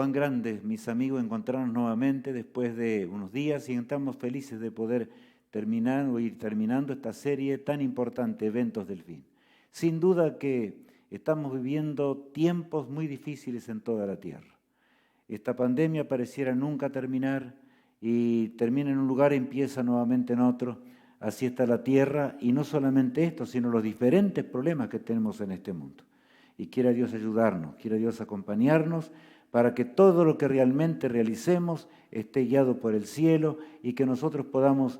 Cuán grande, mis amigos, encontrarnos nuevamente después de unos días y estamos felices de poder terminar o ir terminando esta serie tan importante, Eventos del Fin. Sin duda que estamos viviendo tiempos muy difíciles en toda la tierra. Esta pandemia pareciera nunca terminar y termina en un lugar y empieza nuevamente en otro. Así está la tierra y no solamente esto, sino los diferentes problemas que tenemos en este mundo. Y quiera Dios ayudarnos, quiera Dios acompañarnos para que todo lo que realmente realicemos esté guiado por el cielo y que nosotros podamos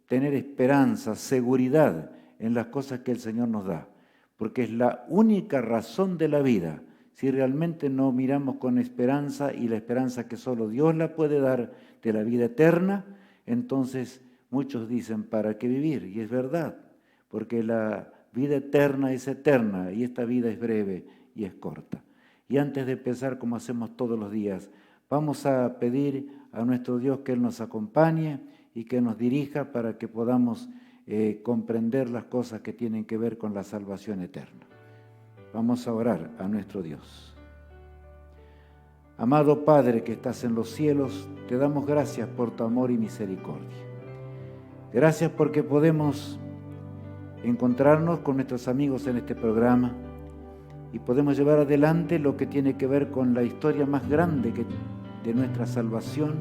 tener esperanza, seguridad en las cosas que el Señor nos da. Porque es la única razón de la vida. Si realmente no miramos con esperanza y la esperanza que solo Dios la puede dar de la vida eterna, entonces muchos dicen, ¿para qué vivir? Y es verdad, porque la vida eterna es eterna y esta vida es breve y es corta. Y antes de empezar, como hacemos todos los días, vamos a pedir a nuestro Dios que Él nos acompañe y que nos dirija para que podamos comprender las cosas que tienen que ver con la salvación eterna. Vamos a orar a nuestro Dios. Amado Padre que estás en los cielos, te damos gracias por tu amor y misericordia. Gracias porque podemos encontrarnos con nuestros amigos en este programa y podemos llevar adelante lo que tiene que ver con la historia más grande de nuestra salvación,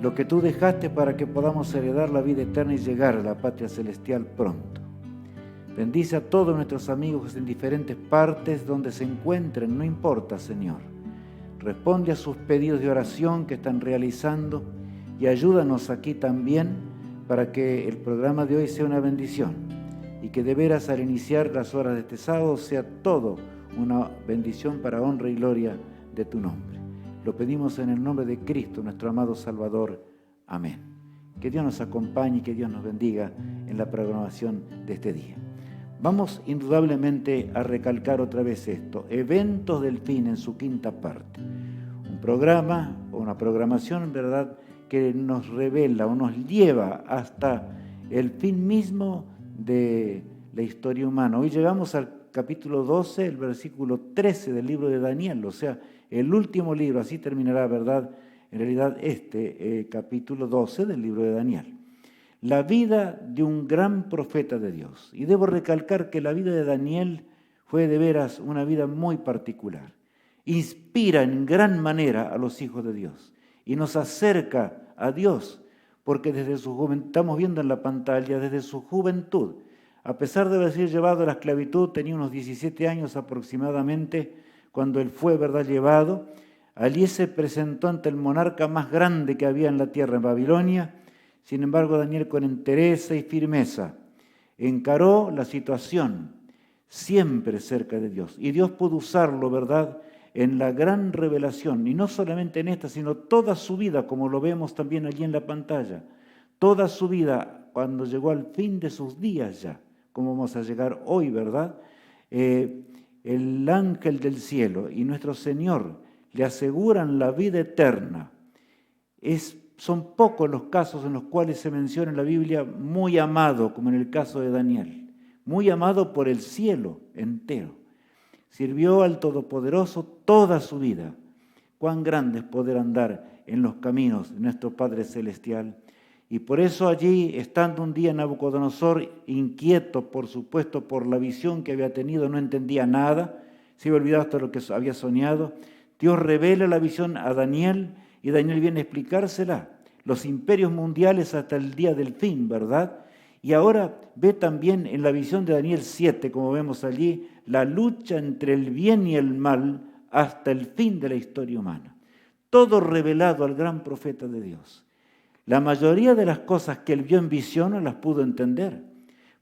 lo que tú dejaste para que podamos heredar la vida eterna y llegar a la patria celestial pronto. Bendice a todos nuestros amigos en diferentes partes donde se encuentren, no importa, Señor. Responde a sus pedidos de oración que están realizando y ayúdanos aquí también para que el programa de hoy sea una bendición y que de veras al iniciar las horas de este sábado sea todo una bendición para honra y gloria de tu nombre. Lo pedimos en el nombre de Cristo, nuestro amado Salvador. Amén. Que Dios nos acompañe y que Dios nos bendiga en la programación de este día. Vamos indudablemente a recalcar otra vez esto, Eventos del Fin en su quinta parte. Un programa o una programación, en verdad, que nos revela o nos lleva hasta el fin mismo de la historia humana. Hoy llegamos al capítulo 12, el versículo 13 del libro de Daniel, o sea, el último libro, así terminará, ¿verdad? En realidad capítulo 12 del libro de Daniel. La vida de un gran profeta de Dios. Y debo recalcar que la vida de Daniel fue de veras una vida muy particular. Inspira en gran manera a los hijos de Dios y nos acerca a Dios, porque desde su juventud, estamos viendo en la pantalla, desde su juventud, a pesar de haber sido llevado a la esclavitud, tenía unos 17 años aproximadamente, cuando él fue, ¿verdad?, llevado. Allí se presentó ante el monarca más grande que había en la tierra, en Babilonia. Sin embargo, Daniel con entereza y firmeza encaró la situación, siempre cerca de Dios. Y Dios pudo usarlo, ¿verdad?, en la gran revelación, y no solamente en esta, sino toda su vida, como lo vemos también allí en la pantalla. Toda su vida, cuando llegó al fin de sus días ya, como vamos a llegar hoy, ¿verdad?, el ángel del cielo y nuestro Señor le aseguran la vida eterna. Son pocos los casos en los cuales se menciona en la Biblia muy amado, como en el caso de Daniel, muy amado por el cielo entero. Sirvió al Todopoderoso toda su vida. Cuán grande es poder andar en los caminos de nuestro Padre Celestial. Y por eso allí, estando un día Nabucodonosor, inquieto, por supuesto, por la visión que había tenido, no entendía nada, se había olvidado hasta lo que había soñado, Dios revela la visión a Daniel y Daniel viene a explicársela. Los imperios mundiales hasta el día del fin, ¿verdad? Y ahora ve también en la visión de Daniel 7, como vemos allí, la lucha entre el bien y el mal hasta el fin de la historia humana. Todo revelado al gran profeta de Dios. La mayoría de las cosas que él vio en visión no las pudo entender.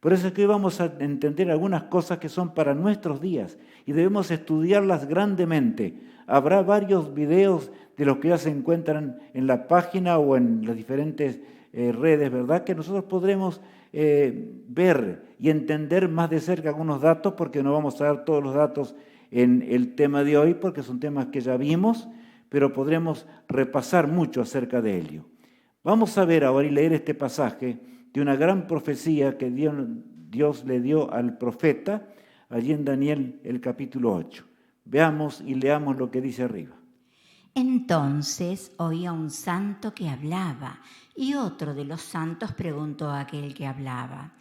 Por eso es que hoy vamos a entender algunas cosas que son para nuestros días y debemos estudiarlas grandemente. Habrá varios videos de los que ya se encuentran en la página o en las diferentes redes, ¿verdad?, que nosotros podremos ver y entender más de cerca algunos datos, porque no vamos a dar todos los datos en el tema de hoy, porque son temas que ya vimos, pero podremos repasar mucho acerca de ello. Vamos a ver ahora y leer este pasaje de una gran profecía que Dios le dio al profeta, allí en Daniel el capítulo 8. Veamos y leamos lo que dice arriba. Entonces oía un santo que hablaba, y otro de los santos preguntó a aquel que hablaba: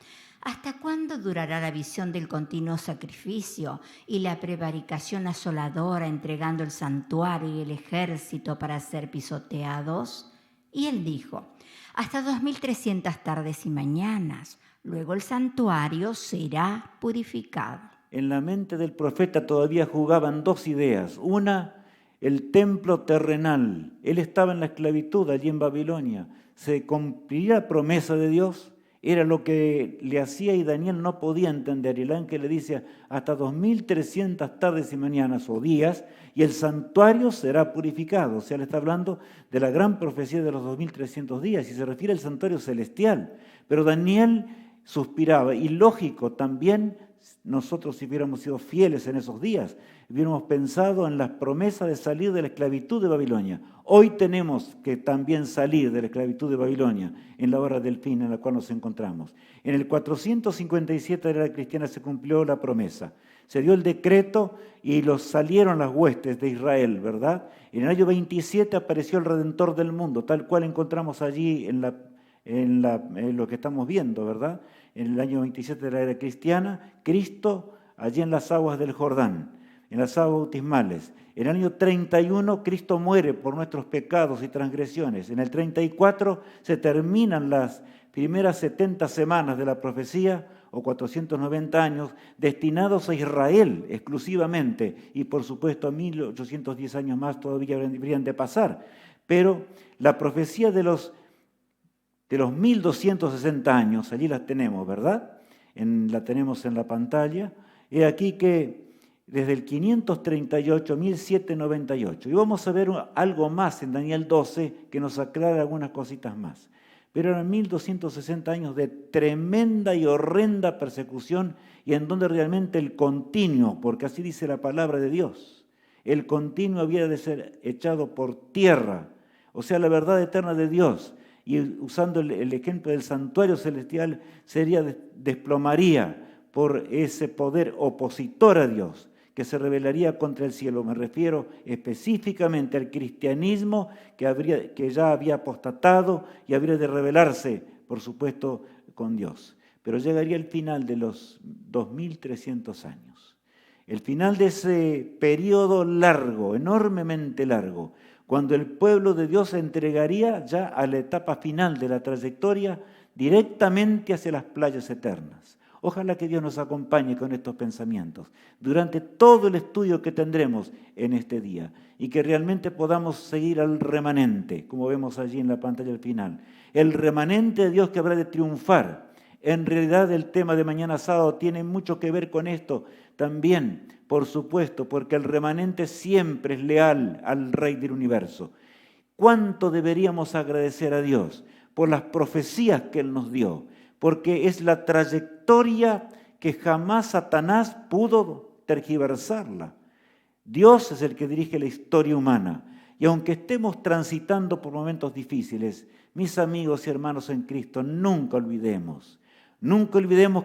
¿hasta cuándo durará la visión del continuo sacrificio y la prevaricación asoladora, entregando el santuario y el ejército para ser pisoteados? Y él dijo: hasta 2300 tardes y mañanas. Luego el santuario será purificado. En la mente del profeta todavía jugaban dos ideas. Una, el templo terrenal. Él estaba en la esclavitud allí en Babilonia. ¿Se cumpliría la promesa de Dios? Era lo que le hacía y Daniel no podía entender. Y el ángel le dice: hasta 2300 tardes y mañanas o días, y el santuario será purificado. O sea, le está hablando de la gran profecía de los 2300 días y se refiere al santuario celestial. Pero Daniel suspiraba, y lógico también. Nosotros, si hubiéramos sido fieles en esos días, hubiéramos pensado en las promesas de salir de la esclavitud de Babilonia. Hoy tenemos que también salir de la esclavitud de Babilonia en la hora del fin en la cual nos encontramos. En el 457 de la era cristiana se cumplió la promesa. Se dio el decreto y salieron las huestes de Israel, ¿verdad? En el año 27 apareció el Redentor del mundo, tal cual encontramos allí en lo que estamos viendo, ¿verdad? En el año 27 de la era cristiana, Cristo allí en las aguas del Jordán, en las aguas bautismales. En el año 31, Cristo muere por nuestros pecados y transgresiones. En el 34 se terminan las primeras 70 semanas de la profecía, o 490 años, destinados a Israel exclusivamente, y por supuesto 1810 años más todavía deberían de pasar. Pero la profecía de los 1260 años, allí las tenemos, ¿verdad? La tenemos en la pantalla. He aquí que desde el 538, 1798. Y vamos a ver algo más en Daniel 12 que nos aclara algunas cositas más. Pero eran 1260 años de tremenda y horrenda persecución, y en donde realmente el continuo, porque así dice la palabra de Dios, el continuo había de ser echado por tierra, o sea, la verdad eterna de Dios. Y usando el ejemplo del santuario celestial, desplomaría por ese poder opositor a Dios, que se rebelaría contra el cielo. Me refiero específicamente al cristianismo que ya había apostatado y habría de rebelarse, por supuesto, con Dios. Pero llegaría el final de los 2300 años. El final de ese periodo largo, enormemente largo, cuando el pueblo de Dios se entregaría ya a la etapa final de la trayectoria directamente hacia las playas eternas. Ojalá que Dios nos acompañe con estos pensamientos durante todo el estudio que tendremos en este día y que realmente podamos seguir al remanente, como vemos allí en la pantalla al final. El remanente de Dios que habrá de triunfar. En realidad el tema de mañana sábado tiene mucho que ver con esto también, por supuesto, porque el remanente siempre es leal al Rey del universo. ¿Cuánto deberíamos agradecer a Dios por las profecías que Él nos dio? Porque es la trayectoria que jamás Satanás pudo tergiversarla. Dios es el que dirige la historia humana. Y aunque estemos transitando por momentos difíciles, mis amigos y hermanos en Cristo, nunca olvidemos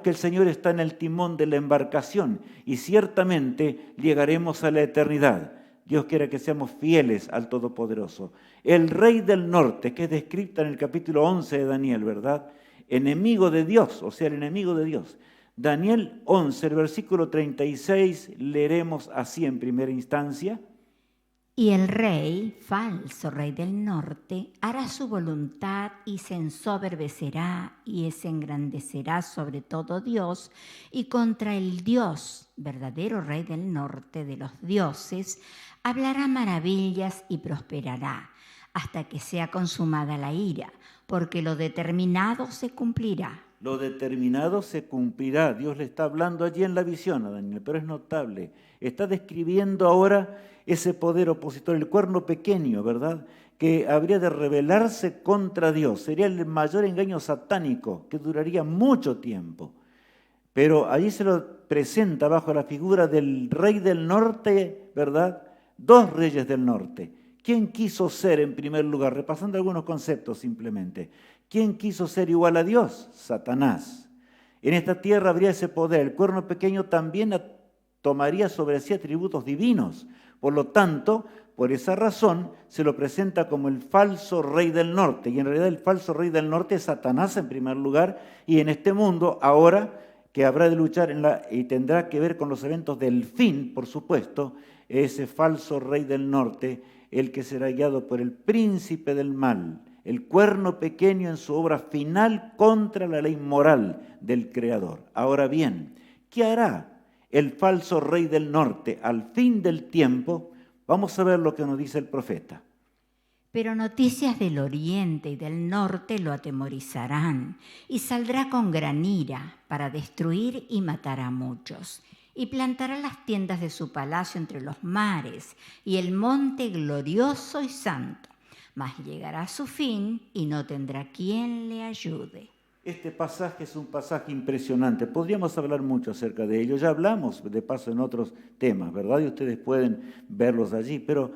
que el Señor está en el timón de la embarcación y ciertamente llegaremos a la eternidad. Dios quiera que seamos fieles al Todopoderoso. El Rey del Norte, que es descrita en el capítulo 11 de Daniel, ¿verdad? Enemigo de Dios, o sea, el enemigo de Dios. Daniel 11, el versículo 36, leeremos así en primera instancia. Y el rey, falso rey del norte, hará su voluntad y se ensoberbecerá y se engrandecerá sobre todo Dios, y contra el Dios, verdadero rey del norte de los dioses, hablará maravillas y prosperará, hasta que sea consumada la ira, porque lo determinado se cumplirá. Lo determinado se cumplirá. Dios le está hablando allí en la visión a Daniel, pero es notable. Está describiendo ahora ese poder opositor, el cuerno pequeño, ¿verdad?, que habría de rebelarse contra Dios. Sería el mayor engaño satánico, que duraría mucho tiempo. Pero allí se lo presenta bajo la figura del rey del norte, ¿verdad? Dos reyes del norte. ¿Quién quiso ser en primer lugar? Repasando algunos conceptos simplemente. ¿Quién quiso ser igual a Dios? Satanás. En esta tierra habría ese poder. El cuerno pequeño también tomaría sobre sí atributos divinos, Por lo tanto, por esa razón, se lo presenta como el falso rey del norte. Y en realidad el falso rey del norte es Satanás en primer lugar. Y en este mundo, ahora que habrá de luchar y tendrá que ver con los eventos del fin, por supuesto, ese falso rey del norte, el que será guiado por el príncipe del mal, el cuerno pequeño en su obra final contra la ley moral del Creador. Ahora bien, ¿qué hará el falso rey del norte al fin del tiempo? Vamos a ver lo que nos dice el profeta. Pero noticias del oriente y del norte lo atemorizarán, y saldrá con gran ira para destruir y matar a muchos. Y plantará las tiendas de su palacio entre los mares y el monte glorioso y santo. Mas llegará a su fin y no tendrá quien le ayude. Este pasaje es un pasaje impresionante. Podríamos hablar mucho acerca de ello. Ya hablamos de paso en otros temas, ¿verdad? Y ustedes pueden verlos allí. Pero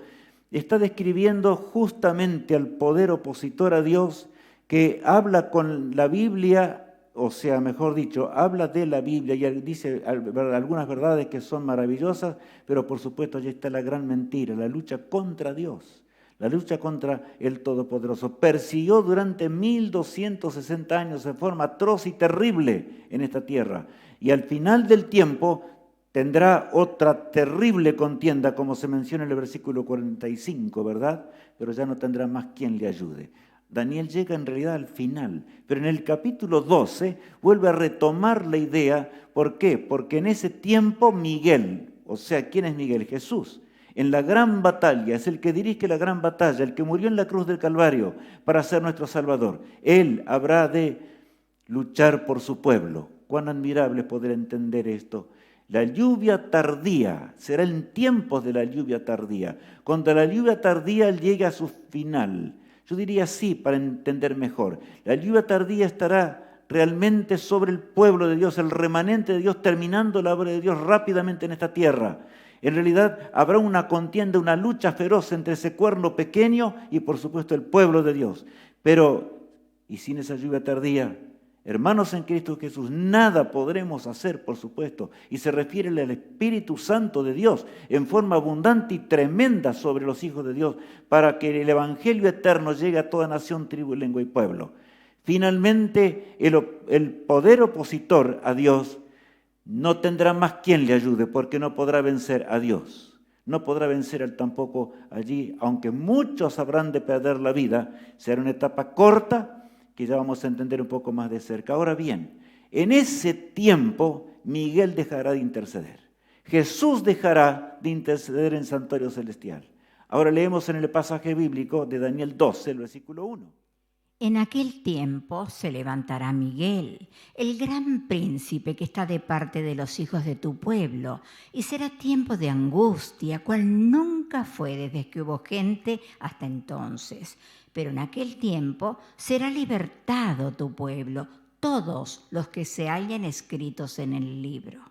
está describiendo justamente al poder opositor a Dios que habla con la Biblia, o sea, mejor dicho, habla de la Biblia y dice algunas verdades que son maravillosas, pero por supuesto allí está la gran mentira, la lucha contra Dios. La lucha contra el Todopoderoso. Persiguió durante 1260 años de forma atroz y terrible en esta tierra. Y al final del tiempo tendrá otra terrible contienda, como se menciona en el versículo 45, ¿verdad? Pero ya no tendrá más quien le ayude. Daniel llega en realidad al final, pero en el capítulo 12 vuelve a retomar la idea. ¿Por qué? Porque en ese tiempo Miguel, o sea, ¿quién es Miguel? Jesús. En la gran batalla, es el que dirige la gran batalla, el que murió en la cruz del Calvario para ser nuestro Salvador. Él habrá de luchar por su pueblo. Cuán admirable es poder entender esto. La lluvia tardía, será en tiempos de la lluvia tardía. Cuando la lluvia tardía llegue a su final. Yo diría así para entender mejor. La lluvia tardía estará realmente sobre el pueblo de Dios, el remanente de Dios, terminando la obra de Dios rápidamente en esta tierra. En realidad habrá una contienda, una lucha feroz entre ese cuerno pequeño y por supuesto el pueblo de Dios. Pero, y sin esa lluvia tardía, hermanos en Cristo Jesús, nada podremos hacer, por supuesto. Y se refiere al Espíritu Santo de Dios en forma abundante y tremenda sobre los hijos de Dios para que el Evangelio eterno llegue a toda nación, tribu, lengua y pueblo. Finalmente, el poder opositor a Dios no tendrá más quien le ayude porque no podrá vencer a Dios. No podrá vencer al tampoco allí, aunque muchos habrán de perder la vida. Será una etapa corta que ya vamos a entender un poco más de cerca. Ahora bien, en ese tiempo Miguel dejará de interceder. Jesús dejará de interceder en santuario celestial. Ahora leemos en el pasaje bíblico de Daniel 12, el versículo 1. En aquel tiempo se levantará Miguel, el gran príncipe que está de parte de los hijos de tu pueblo, y será tiempo de angustia, cual nunca fue desde que hubo gente hasta entonces. Pero en aquel tiempo será libertado tu pueblo, todos los que se hallen escritos en el libro.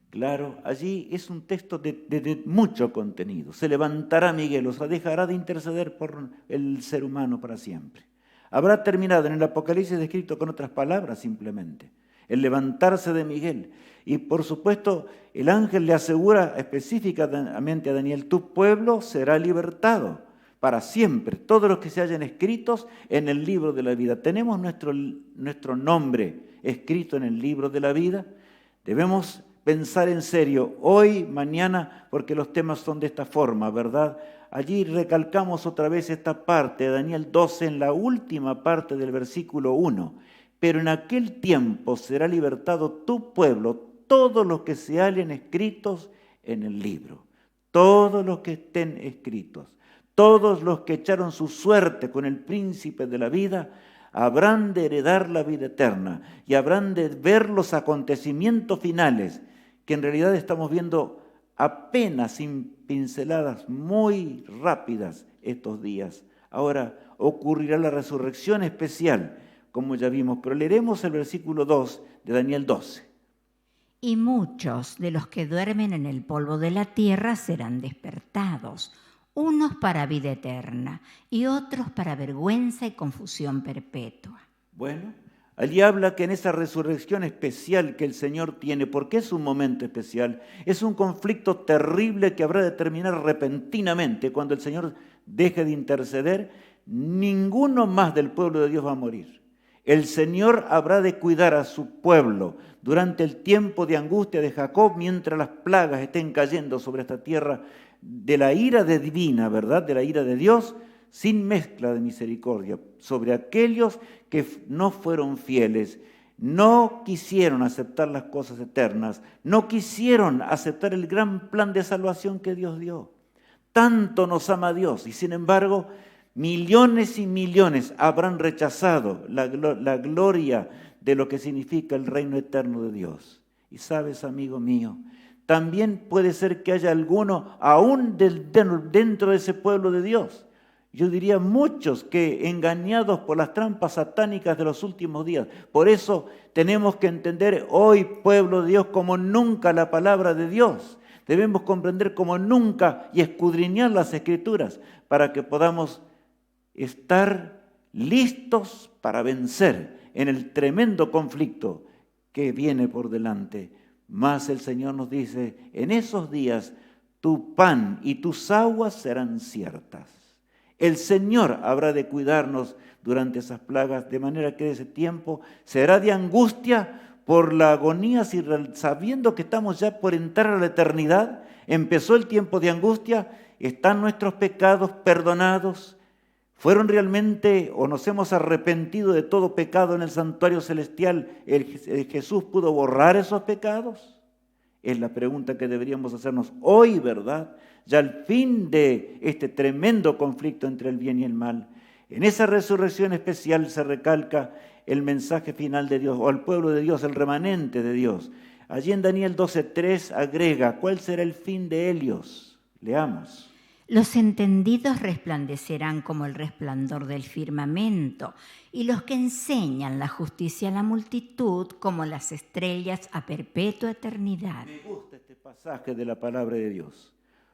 Claro, allí es un texto de mucho contenido. Se levantará Miguel, o sea, dejará de interceder por el ser humano para siempre. Habrá terminado en el Apocalipsis descrito con otras palabras simplemente. El levantarse de Miguel. Y por supuesto, el ángel le asegura específicamente a Daniel, tu pueblo será libertado para siempre. Todos los que se hallen escritos en el libro de la vida. Tenemos nuestro nombre escrito en el libro de la vida. Debemos pensar en serio, hoy, mañana, porque los temas son de esta forma, ¿verdad? Allí recalcamos otra vez esta parte de Daniel 12 en la última parte del versículo 1. Pero en aquel tiempo será libertado tu pueblo, todos los que se hallen escritos en el libro. Todos los que estén escritos. Todos los que echaron su suerte con el príncipe de la vida habrán de heredar la vida eterna y habrán de ver los acontecimientos finales que en realidad estamos viendo apenas sin pinceladas muy rápidas estos días. Ahora ocurrirá la resurrección especial, como ya vimos, pero leeremos el versículo 2 de Daniel 12. Y muchos de los que duermen en el polvo de la tierra serán despertados, unos para vida eterna y otros para vergüenza y confusión perpetua. Bueno, Allí habla que en esa resurrección especial que el Señor tiene, porque es un momento especial, es un conflicto terrible que habrá de terminar repentinamente. Cuando el Señor deje de interceder, ninguno más del pueblo de Dios va a morir. El Señor habrá de cuidar a su pueblo durante el tiempo de angustia de Jacob, mientras las plagas estén cayendo sobre esta tierra de la ira divina, ¿verdad? De la ira de Dios, sin mezcla de misericordia, sobre aquellos que no fueron fieles, no quisieron aceptar las cosas eternas, no quisieron aceptar el gran plan de salvación que Dios dio. Tanto nos ama Dios y sin embargo millones y millones habrán rechazado la gloria de lo que significa el reino eterno de Dios. Y sabes, amigo mío, también puede ser que haya alguno aún dentro de ese pueblo de Dios. Yo diría muchos que engañados por las trampas satánicas de los últimos días. Por eso tenemos que entender hoy, pueblo de Dios, como nunca la palabra de Dios. Debemos comprender como nunca y escudriñar las Escrituras para que podamos estar listos para vencer en el tremendo conflicto que viene por delante. Mas el Señor nos dice, en esos días tu pan y tus aguas serán ciertas. El Señor habrá de cuidarnos durante esas plagas, de manera que ese tiempo será de angustia por la agonía, sabiendo que estamos ya por entrar a la eternidad. Empezó el tiempo de angustia, están nuestros pecados perdonados. ¿Fueron realmente o nos hemos arrepentido de todo pecado en el santuario celestial? ¿Jesús pudo borrar esos pecados? Es la pregunta que deberíamos hacernos hoy, ¿verdad? Ya al fin de este tremendo conflicto entre el bien y el mal. En esa resurrección especial se recalca el mensaje final de Dios, o al pueblo de Dios, el remanente de Dios. Allí en Daniel 12:3 agrega, ¿cuál será el fin de ellos? Leamos. Los entendidos resplandecerán como el resplandor del firmamento, y los que enseñan la justicia a la multitud como las estrellas a perpetua eternidad. Me gusta este pasaje de la palabra de Dios.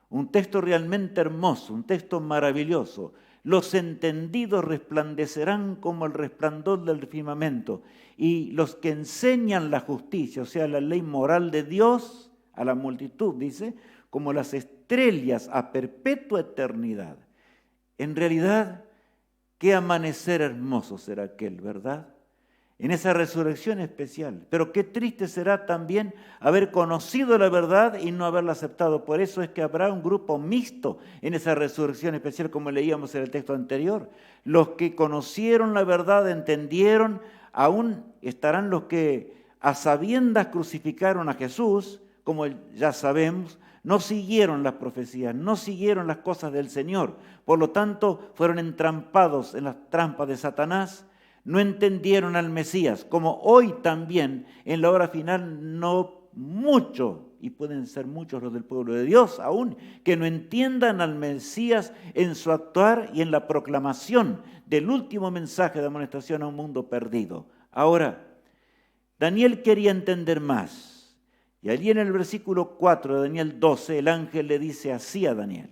Un texto realmente hermoso, un texto maravilloso. Los entendidos resplandecerán como el resplandor del firmamento, y los que enseñan la justicia, o sea, la ley moral de Dios, a la multitud, dice, como las estrellas a perpetua eternidad. En realidad, qué amanecer hermoso será aquel, ¿verdad? En esa resurrección especial. Pero qué triste será también haber conocido la verdad y no haberla aceptado. Por eso es que habrá un grupo mixto en esa resurrección especial, como leíamos en el texto anterior. Los que conocieron la verdad, entendieron, aún estarán los que a sabiendas crucificaron a Jesús, como ya sabemos, no siguieron las profecías, no siguieron las cosas del Señor. Por lo tanto, fueron entrampados en las trampas de Satanás, no entendieron al Mesías, como hoy también en la hora final no mucho, y pueden ser muchos los del pueblo de Dios aún, que no entiendan al Mesías en su actuar y en la proclamación del último mensaje de amonestación a un mundo perdido. Ahora, Daniel quería entender más. Y allí en el versículo 4 de Daniel 12, el ángel le dice así a Daniel.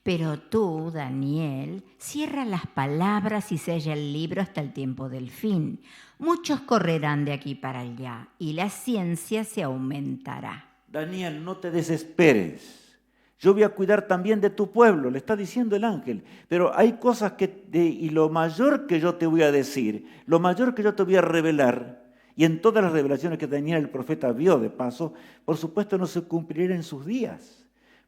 Pero tú, Daniel, cierra las palabras y sella el libro hasta el tiempo del fin. Muchos correrán de aquí para allá y la ciencia se aumentará. Daniel, no te desesperes. Yo voy a cuidar también de tu pueblo, le está diciendo el ángel. Pero hay cosas y lo mayor que yo te voy a decir, lo mayor que yo te voy a revelar, y en todas las revelaciones que Daniel el profeta vio de paso, por supuesto no se cumplirían en sus días.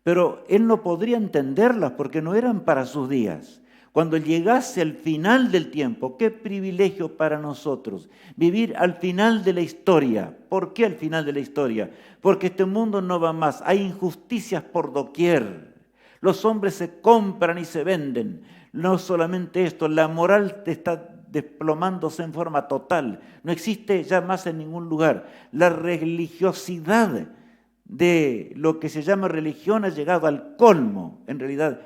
Pero él no podría entenderlas porque no eran para sus días. Cuando llegase al final del tiempo, qué privilegio para nosotros vivir al final de la historia. ¿Por qué al final de la historia? Porque este mundo no va más. Hay injusticias por doquier. Los hombres se compran y se venden. No solamente esto, la moral está desplomándose en forma total. No existe ya más en ningún lugar. La religiosidad de lo que se llama religión ha llegado al colmo, en realidad,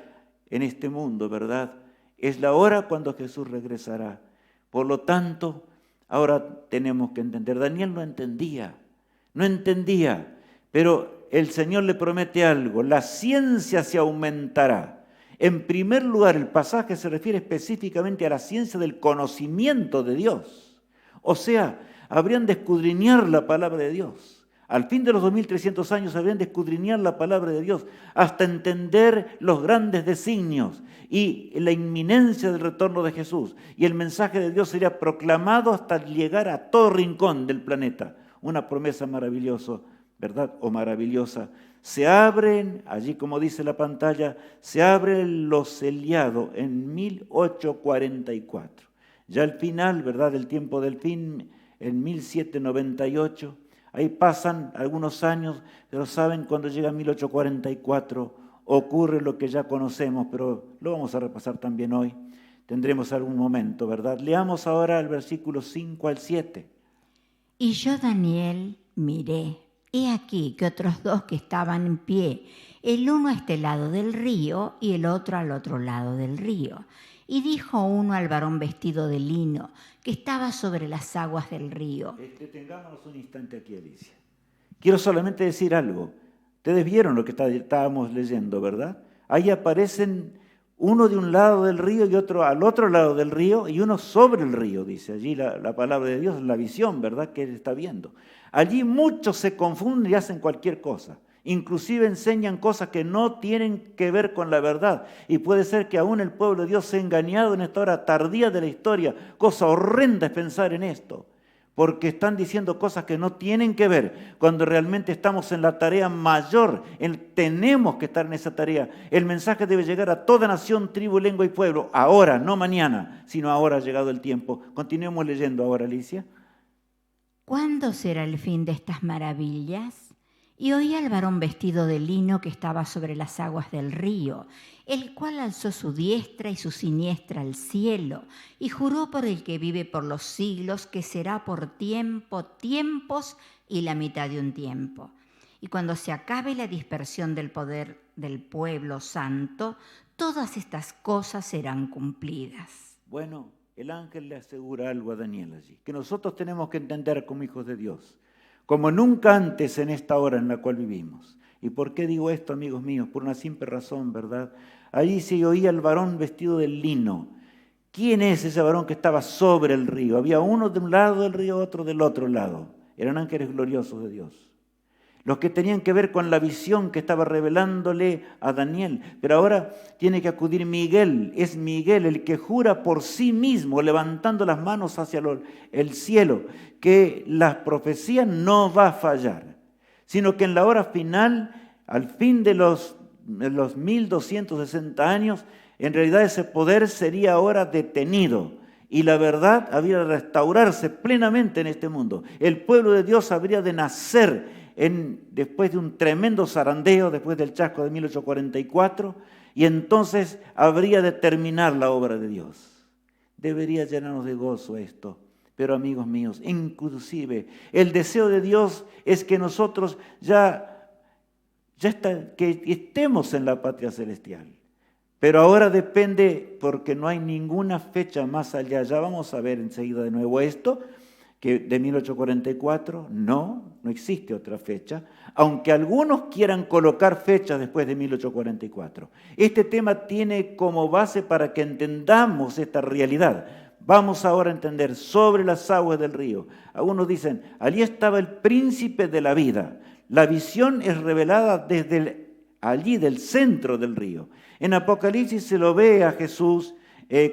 en este mundo, ¿verdad? Es la hora cuando Jesús regresará. Por lo tanto, ahora tenemos que entender. Daniel no entendía, pero el Señor le promete algo. La ciencia se aumentará. En primer lugar, el pasaje se refiere específicamente a la ciencia del conocimiento de Dios. O sea, habrían de escudriñar la palabra de Dios. Al fin de los 2300 años habrían de escudriñar la palabra de Dios hasta entender los grandes designios y la inminencia del retorno de Jesús. Y el mensaje de Dios sería proclamado hasta llegar a todo rincón del planeta. Una promesa maravillosa, ¿verdad? O maravillosa. Se abren, allí como dice la pantalla, se abre lo sellado en 1844. Ya al final, ¿verdad? El tiempo del fin, en 1798. Ahí pasan algunos años, pero saben, cuando llega 1844 ocurre lo que ya conocemos, pero lo vamos a repasar también hoy. Tendremos algún momento, ¿verdad? Leamos ahora el versículo 5 al 7. Y yo, Daniel, miré. He aquí que otros dos que estaban en pie, el uno a este lado del río y el otro al otro lado del río. Y dijo uno al varón vestido de lino, que estaba sobre las aguas del río. Detengámonos un instante aquí, Alicia. Quiero solamente decir algo. Ustedes vieron lo que estábamos leyendo, ¿verdad? Ahí aparecen uno de un lado del río y otro al otro lado del río y uno sobre el río, dice allí la palabra de Dios, la visión, ¿verdad?, que él está viendo. Allí muchos se confunden y hacen cualquier cosa. Inclusive enseñan cosas que no tienen que ver con la verdad. Y puede ser que aún el pueblo de Dios sea engañado en esta hora tardía de la historia. Cosa horrenda es pensar en esto. Porque están diciendo cosas que no tienen que ver, cuando realmente estamos en la tarea mayor. Tenemos que estar en esa tarea. El mensaje debe llegar a toda nación, tribu, lengua y pueblo. Ahora, no mañana, sino ahora ha llegado el tiempo. Continuemos leyendo ahora, Alicia. ¿Cuándo será el fin de estas maravillas? Y oí al varón vestido de lino que estaba sobre las aguas del río, el cual alzó su diestra y su siniestra al cielo, y juró por el que vive por los siglos, que será por tiempos y la mitad de un tiempo. Y cuando se acabe la dispersión del poder del pueblo santo, todas estas cosas serán cumplidas. Bueno, el ángel le asegura algo a Daniel allí, que nosotros tenemos que entender como hijos de Dios, como nunca antes en esta hora en la cual vivimos. ¿Y por qué digo esto, amigos míos? Por una simple razón, ¿verdad? Ahí se oía el varón vestido de lino. ¿Quién es ese varón que estaba sobre el río? Había uno de un lado del río, otro del otro lado. Eran ángeles gloriosos de Dios. Los que tenían que ver con la visión que estaba revelándole a Daniel. Pero ahora tiene que acudir Miguel. Es Miguel el que jura por sí mismo, levantando las manos hacia el cielo, que la profecía no va a fallar, sino que en la hora final, al fin de los 1260 años, en realidad ese poder sería ahora detenido. Y la verdad habría de restaurarse plenamente en este mundo. El pueblo de Dios habría de nacer después de un tremendo zarandeo, después del chasco de 1844, y entonces habría de terminar la obra de Dios. Debería llenarnos de gozo esto. Pero amigos míos, inclusive el deseo de Dios es que nosotros que estemos en la patria celestial. Pero ahora depende, porque no hay ninguna fecha más allá. Ya vamos a ver enseguida de nuevo esto, que de 1844 no existe otra fecha, aunque algunos quieran colocar fechas después de 1844. Este tema tiene como base para que entendamos esta realidad. Vamos ahora a entender sobre las aguas del río. Algunos dicen, allí estaba el príncipe de la vida. La visión es revelada desde allí, del centro del río. En Apocalipsis se lo ve a Jesús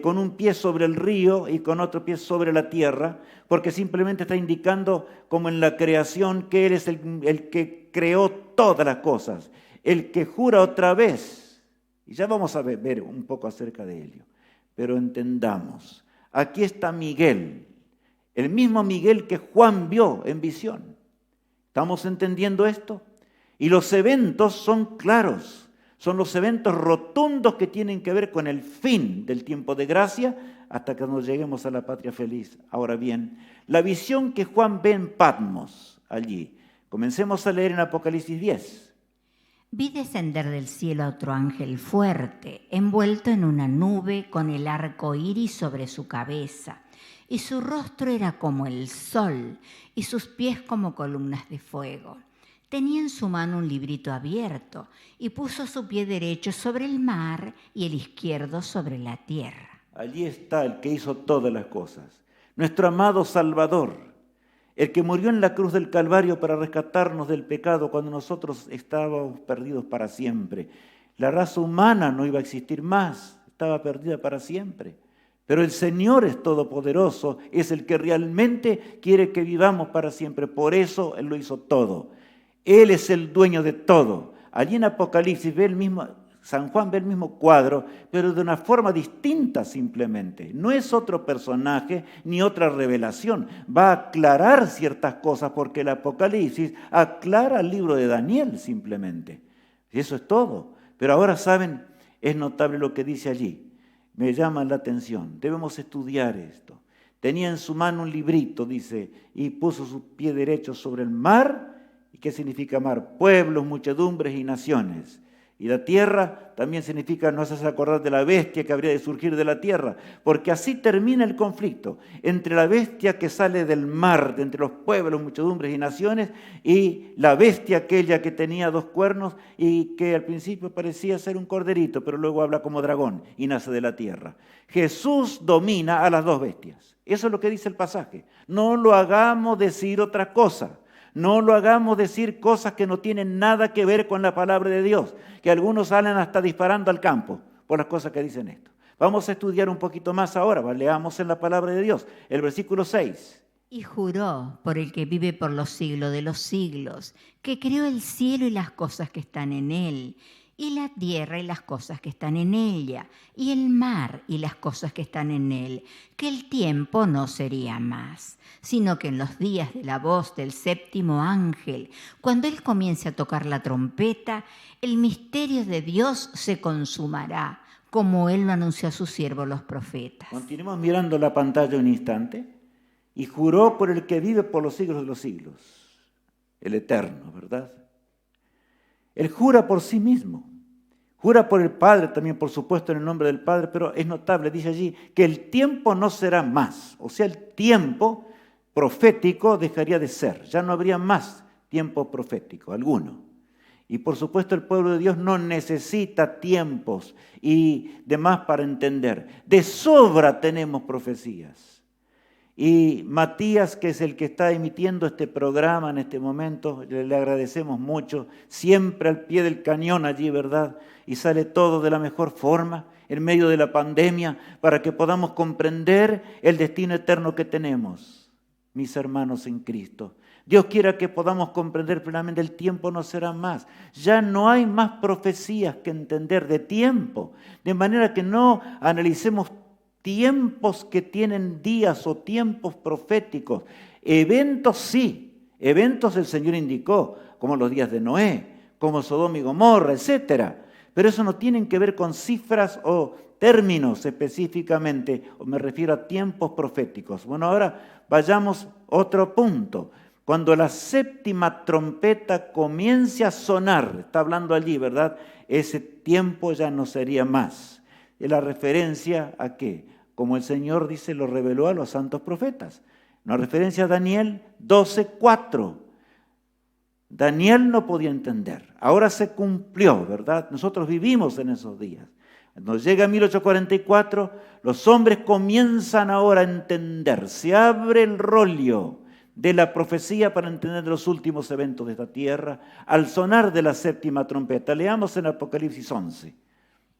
con un pie sobre el río y con otro pie sobre la tierra, porque simplemente está indicando, como en la creación, que Él es el que creó todas las cosas, el que jura otra vez. Y ya vamos a ver un poco acerca de ello. Pero entendamos, aquí está Miguel, el mismo Miguel que Juan vio en visión. ¿Estamos entendiendo esto? Y los eventos son claros. Son los eventos rotundos que tienen que ver con el fin del tiempo de gracia hasta que nos lleguemos a la patria feliz. Ahora bien, la visión que Juan ve en Patmos, allí. Comencemos a leer en Apocalipsis 10. Vi descender del cielo a otro ángel fuerte, envuelto en una nube con el arco iris sobre su cabeza, y su rostro era como el sol, y sus pies como columnas de fuego. Tenía en su mano un librito abierto y puso su pie derecho sobre el mar y el izquierdo sobre la tierra. Allí está el que hizo todas las cosas. nuestro amado Salvador, el que murió en la cruz del Calvario para rescatarnos del pecado cuando nosotros estábamos perdidos para siempre. La raza humana no iba a existir más, estaba perdida para siempre. Pero el Señor es todopoderoso, es el que realmente quiere que vivamos para siempre. Por eso Él lo hizo todo. Él es el dueño de todo. Allí en Apocalipsis San Juan ve el mismo cuadro, pero de una forma distinta simplemente. No es otro personaje ni otra revelación. Va a aclarar ciertas cosas porque el Apocalipsis aclara el libro de Daniel simplemente. Y eso es todo. Pero ahora saben, es notable lo que dice allí. Me llama la atención. Debemos estudiar esto. Tenía en su mano un librito, dice, y puso su pie derecho sobre el mar. ¿Y qué significa mar? Pueblos, muchedumbres y naciones. Y la tierra también significa, nos hace acordar de la bestia que habría de surgir de la tierra, porque así termina el conflicto entre la bestia que sale del mar, de entre los pueblos, muchedumbres y naciones, y la bestia aquella que tenía 2 cuernos y que al principio parecía ser un corderito, pero luego habla como dragón y nace de la tierra. Jesús domina a las 2 bestias. Eso es lo que dice el pasaje. No lo hagamos decir otra cosa. No lo hagamos decir cosas que no tienen nada que ver con la palabra de Dios, que algunos salen hasta disparando al campo por las cosas que dicen esto. Vamos a estudiar un poquito más ahora, leamos en la palabra de Dios, el versículo 6. Y juró por el que vive por los siglos de los siglos, que creó el cielo y las cosas que están en él, y la tierra y las cosas que están en ella, y el mar y las cosas que están en él, que el tiempo no sería más, sino que en los días de la voz del 7º ángel, cuando él comience a tocar la trompeta, el misterio de Dios se consumará, como él lo anunció a sus siervos los profetas. Continuemos mirando la pantalla un instante. Y juró por el que vive por los siglos de los siglos, el eterno, ¿verdad? Él jura por sí mismo, jura por el Padre también, por supuesto, en el nombre del Padre, pero es notable, dice allí, que el tiempo no será más. O sea, el tiempo profético dejaría de ser, ya no habría más tiempo profético alguno. Y por supuesto el pueblo de Dios no necesita tiempos y demás para entender. De sobra tenemos profecías. Y Matías, que es el que está emitiendo este programa en este momento, le agradecemos mucho, siempre al pie del cañón allí, ¿verdad? Y sale todo de la mejor forma, en medio de la pandemia, para que podamos comprender el destino eterno que tenemos, mis hermanos en Cristo. Dios quiera que podamos comprender plenamente, el tiempo no será más. Ya no hay más profecías que entender de tiempo, de manera que no analicemos tiempos que tienen días o tiempos proféticos. Eventos sí, eventos el Señor indicó, como los días de Noé, como Sodoma y Gomorra, etc. Pero eso no tiene que ver con cifras o términos específicamente, o me refiero a tiempos proféticos. Bueno, ahora vayamos a otro punto. Cuando la 7ª trompeta comience a sonar, está hablando allí, ¿verdad? Ese tiempo ya no sería más. ¿Es la referencia a qué? Como el Señor dice, lo reveló a los santos profetas. Una referencia a Daniel 12:4. Daniel no podía entender. Ahora se cumplió, ¿verdad? Nosotros vivimos en esos días. Nos llega 1844, los hombres comienzan ahora a entender. Se abre el rollo de la profecía para entender los últimos eventos de esta tierra al sonar de la 7ª trompeta. Leamos en Apocalipsis 11.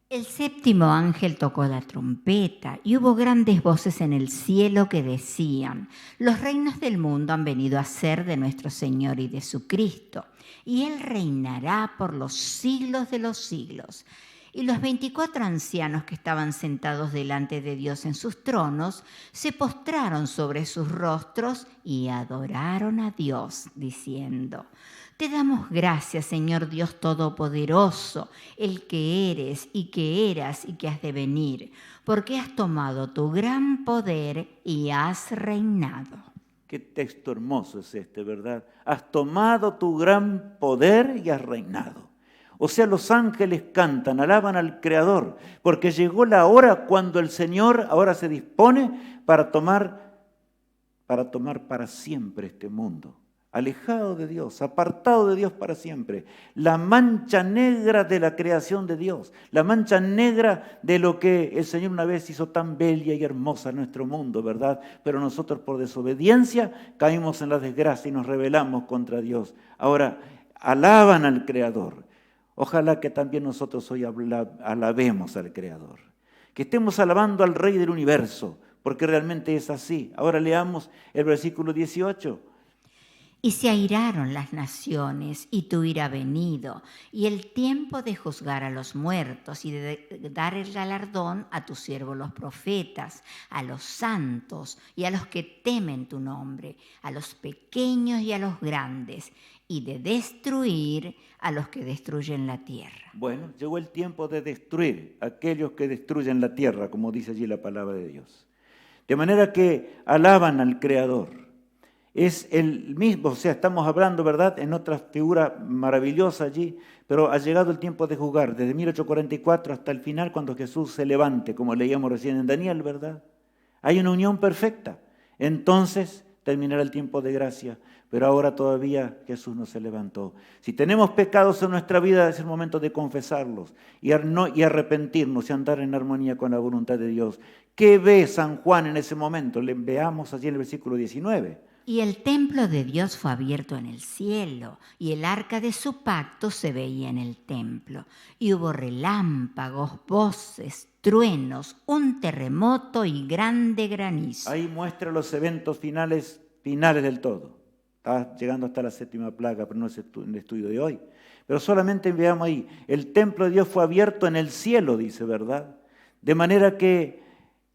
El 7º ángel tocó la trompeta y hubo grandes voces en el cielo que decían: los reinos del mundo han venido a ser de nuestro Señor y de su Cristo, y Él reinará por los siglos de los siglos. Y los 24 ancianos que estaban sentados delante de Dios en sus tronos se postraron sobre sus rostros y adoraron a Dios, diciendo: te damos gracias, Señor Dios Todopoderoso, el que eres y que eras y que has de venir, porque has tomado tu gran poder y has reinado. Qué texto hermoso es este, ¿verdad? Has tomado tu gran poder y has reinado. O sea, los ángeles cantan, alaban al Creador, porque llegó la hora cuando el Señor ahora se dispone para tomar para siempre este mundo. alejado de Dios, apartado de Dios para siempre. La mancha negra de la creación de Dios, la mancha negra de lo que el Señor una vez hizo tan bella y hermosa en nuestro mundo, ¿verdad? Pero nosotros por desobediencia caímos en la desgracia y nos rebelamos contra Dios. Ahora, alaban al Creador. Ojalá que también nosotros hoy alabemos al Creador. Que estemos alabando al Rey del Universo, porque realmente es así. Ahora leamos el versículo 18. Y se airaron las naciones, y tu ira ha venido, y el tiempo de juzgar a los muertos, y de dar el galardón a tus siervos los profetas, a los santos, y a los que temen tu nombre, a los pequeños y a los grandes, y de destruir a los que destruyen la tierra. Bueno, llegó el tiempo de destruir a aquellos que destruyen la tierra, como dice allí la palabra de Dios. De manera que alaban al Creador. Es el mismo, o sea, estamos hablando, ¿verdad?, en otra figura maravillosa allí, pero ha llegado el tiempo de juzgar, desde 1844 hasta el final, cuando Jesús se levante, como leíamos recién en Daniel, ¿verdad? Hay una unión perfecta. Entonces terminará el tiempo de gracia, pero ahora todavía Jesús no se levantó. Si tenemos pecados en nuestra vida, es el momento de confesarlos y arrepentirnos y andar en armonía con la voluntad de Dios. ¿Qué ve San Juan en ese momento? Le veamos allí en el versículo 19. Y el templo de Dios fue abierto en el cielo, y el arca de su pacto se veía en el templo. Y hubo relámpagos, voces, truenos, un terremoto y grande granizo. Ahí muestra los eventos finales del todo. Está llegando hasta la séptima plaga, pero no es el estudio de hoy. Pero solamente veamos ahí, el templo de Dios fue abierto en el cielo, dice, ¿verdad? De manera que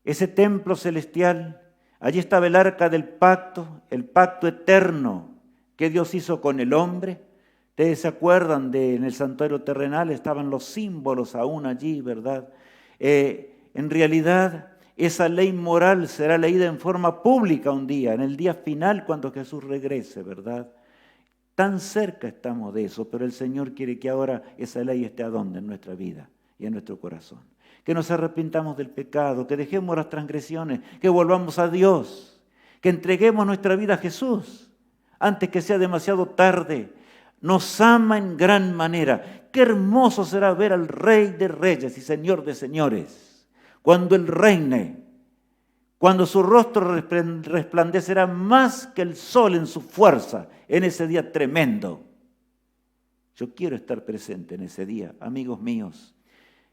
ese templo celestial, allí estaba el arca del pacto, el pacto eterno que Dios hizo con el hombre. Ustedes se acuerdan en el santuario terrenal estaban los símbolos aún allí, ¿verdad? En realidad, esa ley moral será leída en forma pública un día, en el día final cuando Jesús regrese, ¿verdad? Tan cerca estamos de eso, pero el Señor quiere que ahora esa ley esté adonde en nuestra vida y en nuestro corazón. Que nos arrepintamos del pecado, que dejemos las transgresiones, que volvamos a Dios, que entreguemos nuestra vida a Jesús antes que sea demasiado tarde. Nos ama en gran manera. Qué hermoso será ver al Rey de Reyes y Señor de Señores cuando Él reine, cuando su rostro resplandecerá más que el sol en su fuerza en ese día tremendo. Yo quiero estar presente en ese día, amigos míos.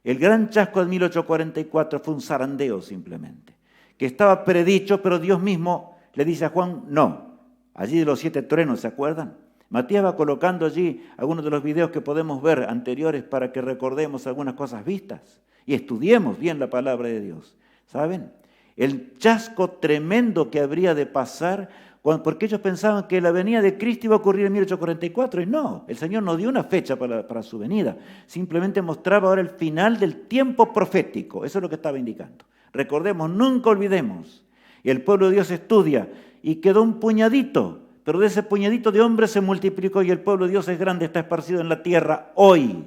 El gran chasco de 1844 fue un zarandeo simplemente, que estaba predicho, pero Dios mismo le dice a Juan, no. Allí de los 7 truenos, ¿se acuerdan? Matías va colocando allí algunos de los videos que podemos ver anteriores para que recordemos algunas cosas vistas y estudiemos bien la palabra de Dios. ¿Saben? El chasco tremendo que habría de pasar, porque ellos pensaban que la venida de Cristo iba a ocurrir en 1844, y no, el Señor no dio una fecha para su venida, simplemente mostraba ahora el final del tiempo profético, eso es lo que estaba indicando. Recordemos, nunca olvidemos, y el pueblo de Dios estudia, y quedó un puñadito, pero de ese puñadito de hombres se multiplicó, y el pueblo de Dios es grande, está esparcido en la tierra hoy.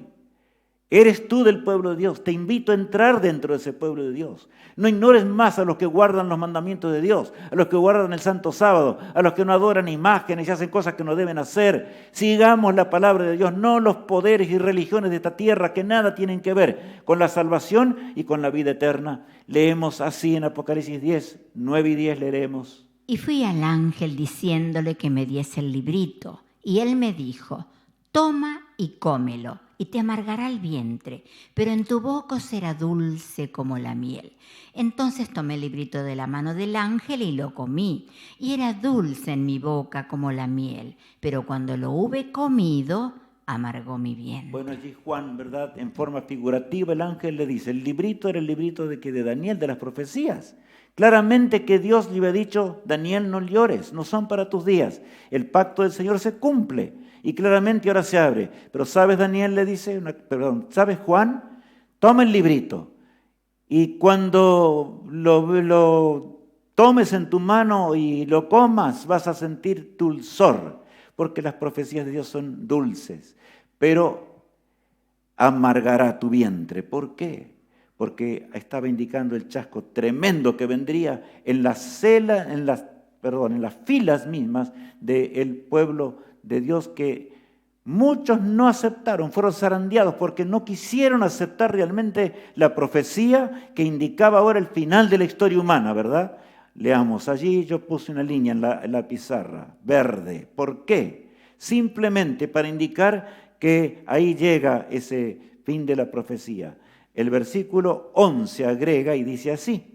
Eres tú del pueblo de Dios. Te invito a entrar dentro de ese pueblo de Dios. No ignores más a los que guardan los mandamientos de Dios, a los que guardan el Santo Sábado, a los que no adoran imágenes y hacen cosas que no deben hacer. Sigamos la palabra de Dios, no los poderes y religiones de esta tierra que nada tienen que ver con la salvación y con la vida eterna. Leemos así en Apocalipsis 10, 9 y 10 leeremos. Y fui al ángel diciéndole que me diese el librito, y él me dijo, toma y cómelo, y te amargará el vientre, pero en tu boca será dulce como la miel. Entonces tomé el librito de la mano del ángel y lo comí, y era dulce en mi boca como la miel, pero cuando lo hube comido, amargó mi vientre. Bueno, allí Juan, ¿verdad? En forma figurativa el ángel le dice, el librito era el librito de Daniel, de las profecías. Claramente que Dios le había dicho, Daniel, no llores, no son para tus días. El pacto del Señor se cumple. Y claramente ahora se abre. Pero ¿sabes, Daniel? Le dice, ¿sabes, Juan? Toma el librito. Y cuando lo tomes en tu mano y lo comas, vas a sentir dulzor. Porque las profecías de Dios son dulces. Pero amargará tu vientre. ¿Por qué? Porque estaba indicando el chasco tremendo que vendría en la en las filas mismas del pueblo de Dios, que muchos no aceptaron, fueron zarandeados porque no quisieron aceptar realmente la profecía que indicaba ahora el final de la historia humana, ¿verdad? Leamos, allí yo puse una línea en la pizarra, verde. ¿Por qué? Simplemente para indicar que ahí llega ese fin de la profecía. El versículo 11 agrega y dice así: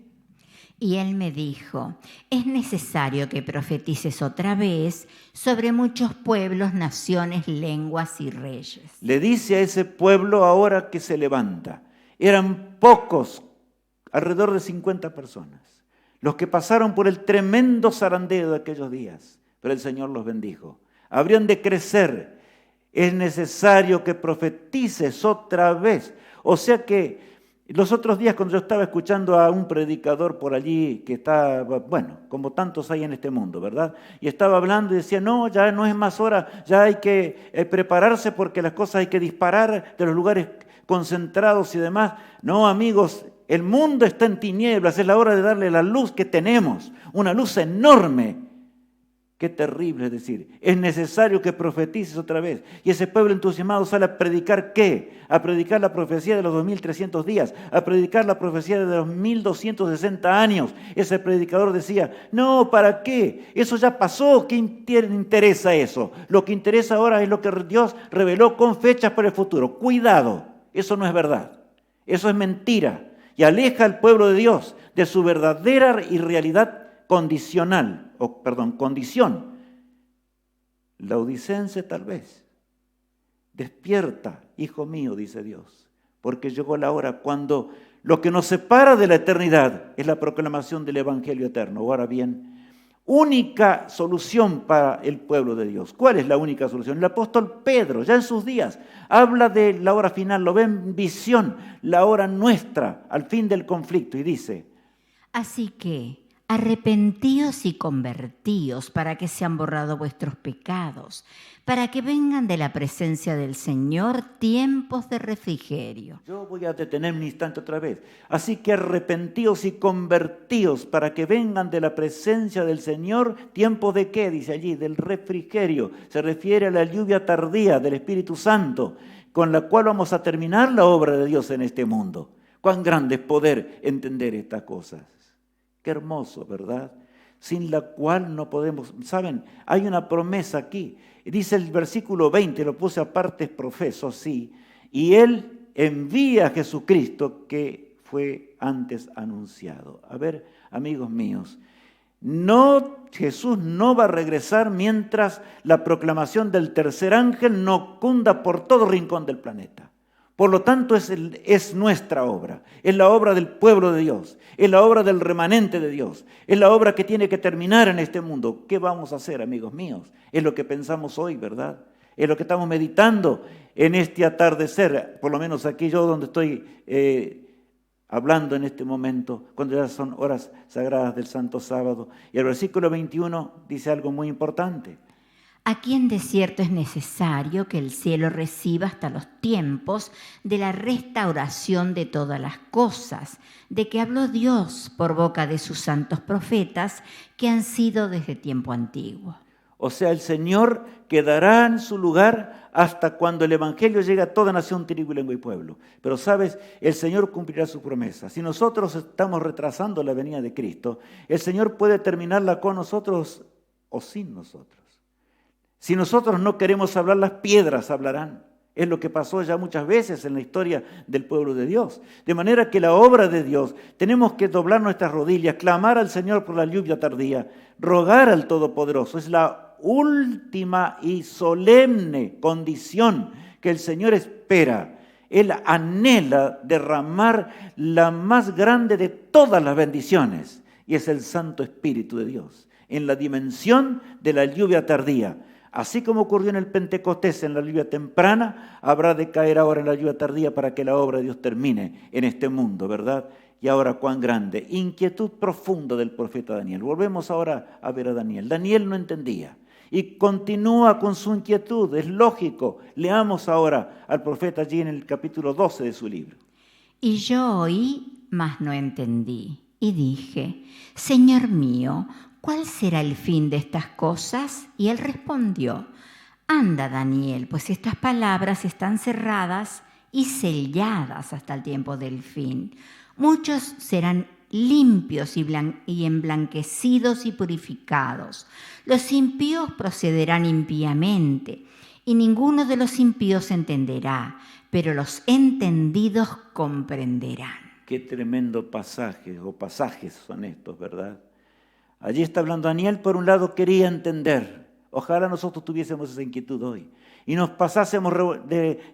y él me dijo, es necesario que profetices otra vez sobre muchos pueblos, naciones, lenguas y reyes. Le dice a ese pueblo ahora que se levanta. Eran pocos, alrededor de 50 personas, los que pasaron por el tremendo zarandeo de aquellos días, pero el Señor los bendijo. Habrían de crecer. Es necesario que profetices otra vez. O sea que los otros días, cuando yo estaba escuchando a un predicador por allí que está, bueno, como tantos hay en este mundo, ¿verdad? Y estaba hablando y decía, no, ya no es más hora, ya hay que prepararse porque las cosas hay que disparar de los lugares concentrados y demás. No, amigos, el mundo está en tinieblas, es la hora de darle la luz que tenemos, una luz enorme. Qué terrible, es decir, es necesario que profetices otra vez. Y ese pueblo entusiasmado sale a predicar ¿qué? A predicar la profecía de los 2300 días, a predicar la profecía de los 1260 años. Ese predicador decía, no, ¿para qué? Eso ya pasó, ¿qué interesa eso? Lo que interesa ahora es lo que Dios reveló con fechas para el futuro. Cuidado, eso no es verdad, eso es mentira. Y aleja al pueblo de Dios de su verdadera y realidad condición. Laodicense tal vez. Despierta, hijo mío, dice Dios, porque llegó la hora cuando lo que nos separa de la eternidad es la proclamación del Evangelio eterno. Ahora bien, única solución para el pueblo de Dios. ¿Cuál es la única solución? El apóstol Pedro, ya en sus días, habla de la hora final, lo ve en visión, la hora nuestra, al fin del conflicto, y dice: así que arrepentíos y convertíos para que sean borrados vuestros pecados, para que vengan de la presencia del Señor tiempos de refrigerio. Yo voy a detener un instante otra vez. Así que arrepentíos y convertíos para que vengan de la presencia del Señor tiempos de ¿qué? Dice allí, del refrigerio. Se refiere a la lluvia tardía del Espíritu Santo, con la cual vamos a terminar la obra de Dios en este mundo. Cuán grande es poder entender estas cosas. Qué hermoso, ¿verdad? Sin la cual no podemos. ¿Saben? Hay una promesa aquí. Dice el versículo 20, lo puse aparte, es profeso, sí. Y Él envía a Jesucristo que fue antes anunciado. A ver, amigos míos, Jesús no va a regresar mientras la proclamación del tercer ángel no cunda por todo rincón del planeta. Por lo tanto, es nuestra obra, es la obra del pueblo de Dios, es la obra del remanente de Dios, es la obra que tiene que terminar en este mundo. ¿Qué vamos a hacer, amigos míos? Es lo que pensamos hoy, ¿verdad? Es lo que estamos meditando en este atardecer, por lo menos aquí yo donde estoy hablando en este momento, cuando ya son horas sagradas del Santo Sábado. Y el versículo 21 dice algo muy importante. Aquí en desierto es necesario que el cielo reciba hasta los tiempos de la restauración de todas las cosas, de que habló Dios por boca de sus santos profetas que han sido desde tiempo antiguo. O sea, el Señor quedará en su lugar hasta cuando el Evangelio llegue a toda nación, tribu, lengua y pueblo. Pero sabes, el Señor cumplirá su promesa. Si nosotros estamos retrasando la venida de Cristo, el Señor puede terminarla con nosotros o sin nosotros. Si nosotros no queremos hablar, las piedras hablarán. Es lo que pasó ya muchas veces en la historia del pueblo de Dios. De manera que la obra de Dios, tenemos que doblar nuestras rodillas, clamar al Señor por la lluvia tardía, rogar al Todopoderoso. Es la última y solemne condición que el Señor espera. Él anhela derramar la más grande de todas las bendiciones, y es el Santo Espíritu de Dios, en la dimensión de la lluvia tardía. Así como ocurrió en el Pentecostés, en la lluvia temprana, habrá de caer ahora en la lluvia tardía para que la obra de Dios termine en este mundo, ¿verdad? Y ahora cuán grande, inquietud profunda del profeta Daniel. Volvemos ahora a ver a Daniel. Daniel no entendía y continúa con su inquietud, es lógico. Leamos ahora al profeta allí en el capítulo 12 de su libro. Y yo oí, mas no entendí. Y dije: Señor mío, ¿cuál será el fin de estas cosas? Y él respondió: Anda, Daniel, pues estas palabras están cerradas y selladas hasta el tiempo del fin. Muchos serán limpios y emblanquecidos y purificados. Los impíos procederán impíamente, y ninguno de los impíos entenderá, pero los entendidos comprenderán. Qué tremendo pasaje o pasajes son estos, ¿verdad? Allí está hablando Daniel, por un lado quería entender. Ojalá nosotros tuviésemos esa inquietud hoy y nos pasásemos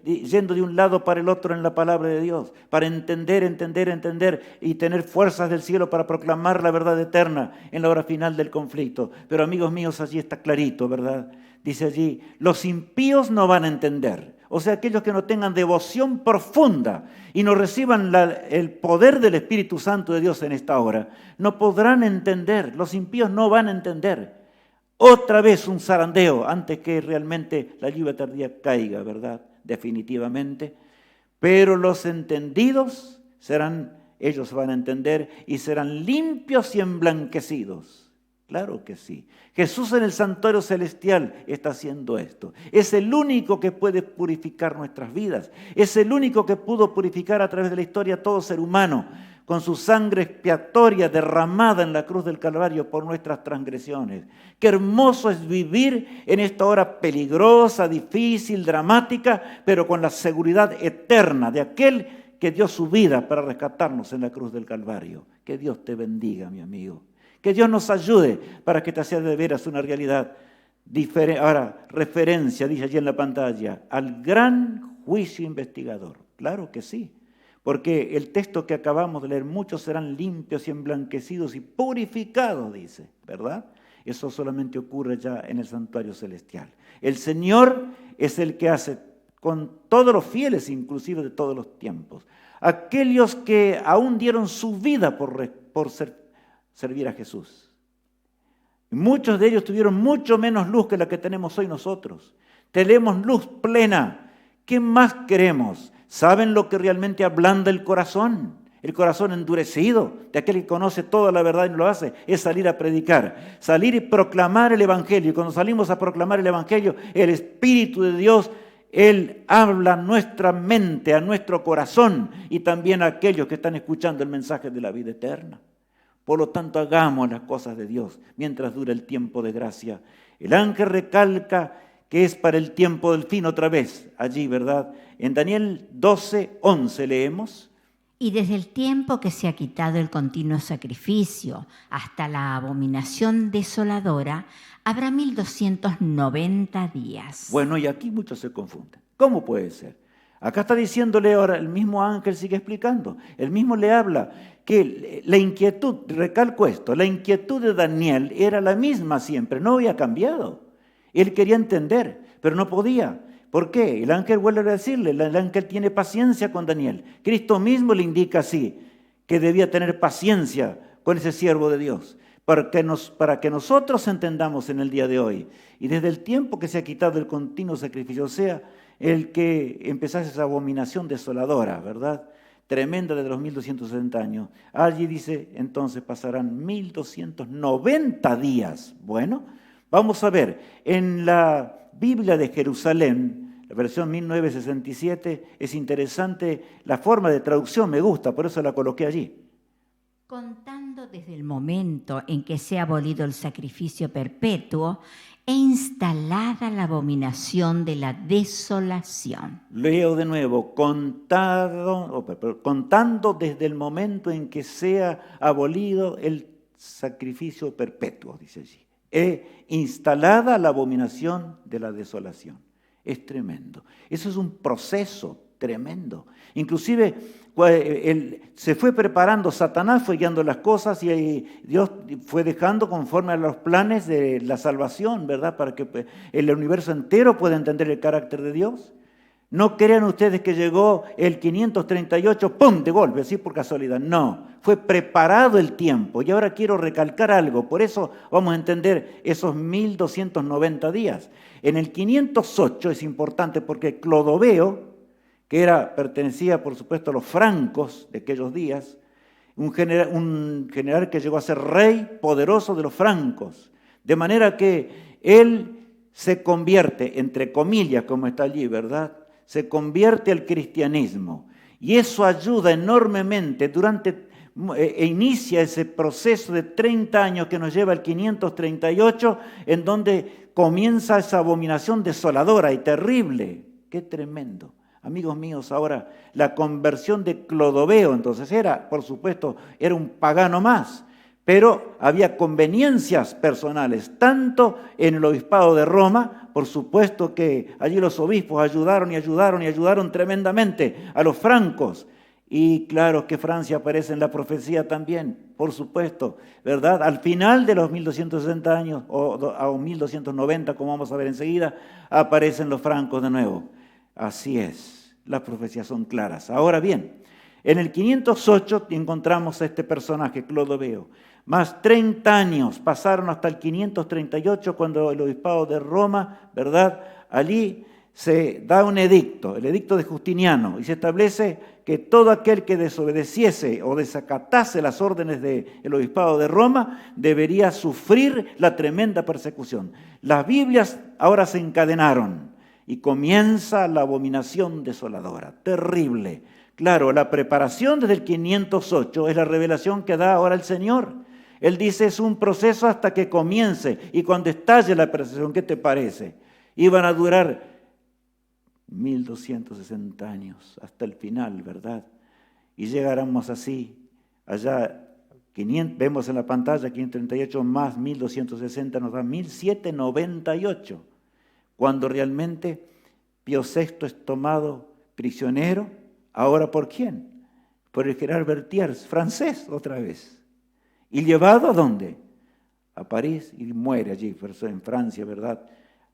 yendo de un lado para el otro en la palabra de Dios, para entender y tener fuerzas del cielo para proclamar la verdad eterna en la hora final del conflicto. Pero amigos míos, allí está clarito, ¿verdad? Dice allí, los impíos no van a entender. O sea, aquellos que no tengan devoción profunda y no reciban el poder del Espíritu Santo de Dios en esta hora, no podrán entender. Los impíos no van a entender. Otra vez un zarandeo antes que realmente la lluvia tardía caiga, ¿verdad? Definitivamente. Pero los entendidos ellos van a entender y serán limpios y emblanquecidos. Claro que sí. Jesús en el santuario celestial está haciendo esto. Es el único que puede purificar nuestras vidas. Es el único que pudo purificar a través de la historia a todo ser humano, con su sangre expiatoria derramada en la cruz del Calvario por nuestras transgresiones. Qué hermoso es vivir en esta hora peligrosa, difícil, dramática, pero con la seguridad eterna de aquel que dio su vida para rescatarnos en la cruz del Calvario. Que Dios te bendiga, mi amigo. Que Dios nos ayude para que esta sea de veras una realidad diferente. Ahora, referencia, dice allí en la pantalla, al gran juicio investigador. Claro que sí. Porque el texto que acabamos de leer, muchos serán limpios y emblanquecidos y purificados, dice, ¿verdad? Eso solamente ocurre ya en el santuario celestial. El Señor es el que hace con todos los fieles, inclusive de todos los tiempos. Aquellos que aún dieron su vida por servir a Jesús. Muchos de ellos tuvieron mucho menos luz que la que tenemos hoy nosotros. Tenemos luz plena. ¿Qué más queremos? ¿Saben lo que realmente ablanda el corazón? El corazón endurecido de aquel que conoce toda la verdad y no lo hace, es salir a predicar, salir y proclamar el Evangelio. Y cuando salimos a proclamar el Evangelio, el Espíritu de Dios, Él habla a nuestra mente, a nuestro corazón y también a aquellos que están escuchando el mensaje de la vida eterna. Por lo tanto, hagamos las cosas de Dios mientras dura el tiempo de gracia. El ángel recalca que es para el tiempo del fin otra vez, allí, ¿verdad? En Daniel 12:11 leemos. Y desde el tiempo que se ha quitado el continuo sacrificio hasta la abominación desoladora, habrá 1290 días. Bueno, y aquí muchos se confunden. ¿Cómo puede ser? Acá está diciéndole ahora, el mismo ángel sigue explicando, el mismo le habla que la inquietud, recalco esto, la inquietud de Daniel era la misma siempre, no había cambiado. Él quería entender, pero no podía. ¿Por qué? El ángel vuelve a decirle, el ángel tiene paciencia con Daniel. Cristo mismo le indica así, que debía tener paciencia con ese siervo de Dios, para que nosotros entendamos en el día de hoy. Y desde el tiempo que se ha quitado el continuo sacrificio, o sea, el que empezase esa abominación desoladora, ¿verdad? Tremenda desde los 1260 años. Allí dice, entonces pasarán 1290 días. Bueno, vamos a ver, en la Biblia de Jerusalén, la versión 1967, es interesante la forma de traducción, me gusta, por eso la coloqué allí. Contando desde el momento en que se ha abolido el sacrificio perpetuo e instalada la abominación de la desolación. Leo de nuevo, contando desde el momento en que se ha abolido el sacrificio perpetuo, dice allí. Instalada la abominación de la desolación. Es tremendo. Eso es un proceso tremendo. Inclusive se fue preparando, Satanás fue guiando las cosas y Dios fue dejando conforme a los planes de la salvación, ¿verdad? Para que el universo entero pueda entender el carácter de Dios. No crean ustedes que llegó el 538, ¡pum!, de golpe, así por casualidad. No, fue preparado el tiempo. Y ahora quiero recalcar algo, por eso vamos a entender esos 1290 días. En el 508 es importante porque Clodoveo, que pertenecía por supuesto a los francos de aquellos días, un general que llegó a ser rey poderoso de los francos, de manera que él se convierte, entre comillas, como está allí, ¿verdad? Se convierte al cristianismo. Y eso ayuda enormemente e inicia ese proceso de 30 años que nos lleva al 538, en donde comienza esa abominación desoladora y terrible. ¡Qué tremendo! Amigos míos, ahora la conversión de Clodoveo, entonces por supuesto, era un pagano más. Pero había conveniencias personales, tanto en el obispado de Roma, por supuesto que allí los obispos ayudaron tremendamente a los francos. Y claro que Francia aparece en la profecía también, por supuesto, ¿verdad? Al final de los 1260 años, o 1290, como vamos a ver enseguida, aparecen los francos de nuevo. Así es, las profecías son claras. Ahora bien, en el 508 encontramos a este personaje, Clodoveo. Más 30 años pasaron hasta el 538, cuando el obispado de Roma, ¿verdad? Allí se da un edicto, el edicto de Justiniano, y se establece que todo aquel que desobedeciese o desacatase las órdenes del obispado de Roma debería sufrir la tremenda persecución. Las Biblias ahora se encadenaron y comienza la abominación desoladora, terrible. Claro, la preparación desde el 508 es la revelación que da ahora el Señor. Él dice, es un proceso hasta que comience, y cuando estalle la persecución, ¿qué te parece? Iban a durar 1260 años hasta el final, ¿verdad? Y llegáramos así, allá, vemos en la pantalla 538 más 1260 nos da 1798, cuando realmente Pío VI es tomado prisionero. ¿Ahora por quién? Por el general Berthier, francés otra vez. ¿Y llevado a dónde? A París, y muere allí, en Francia, ¿verdad?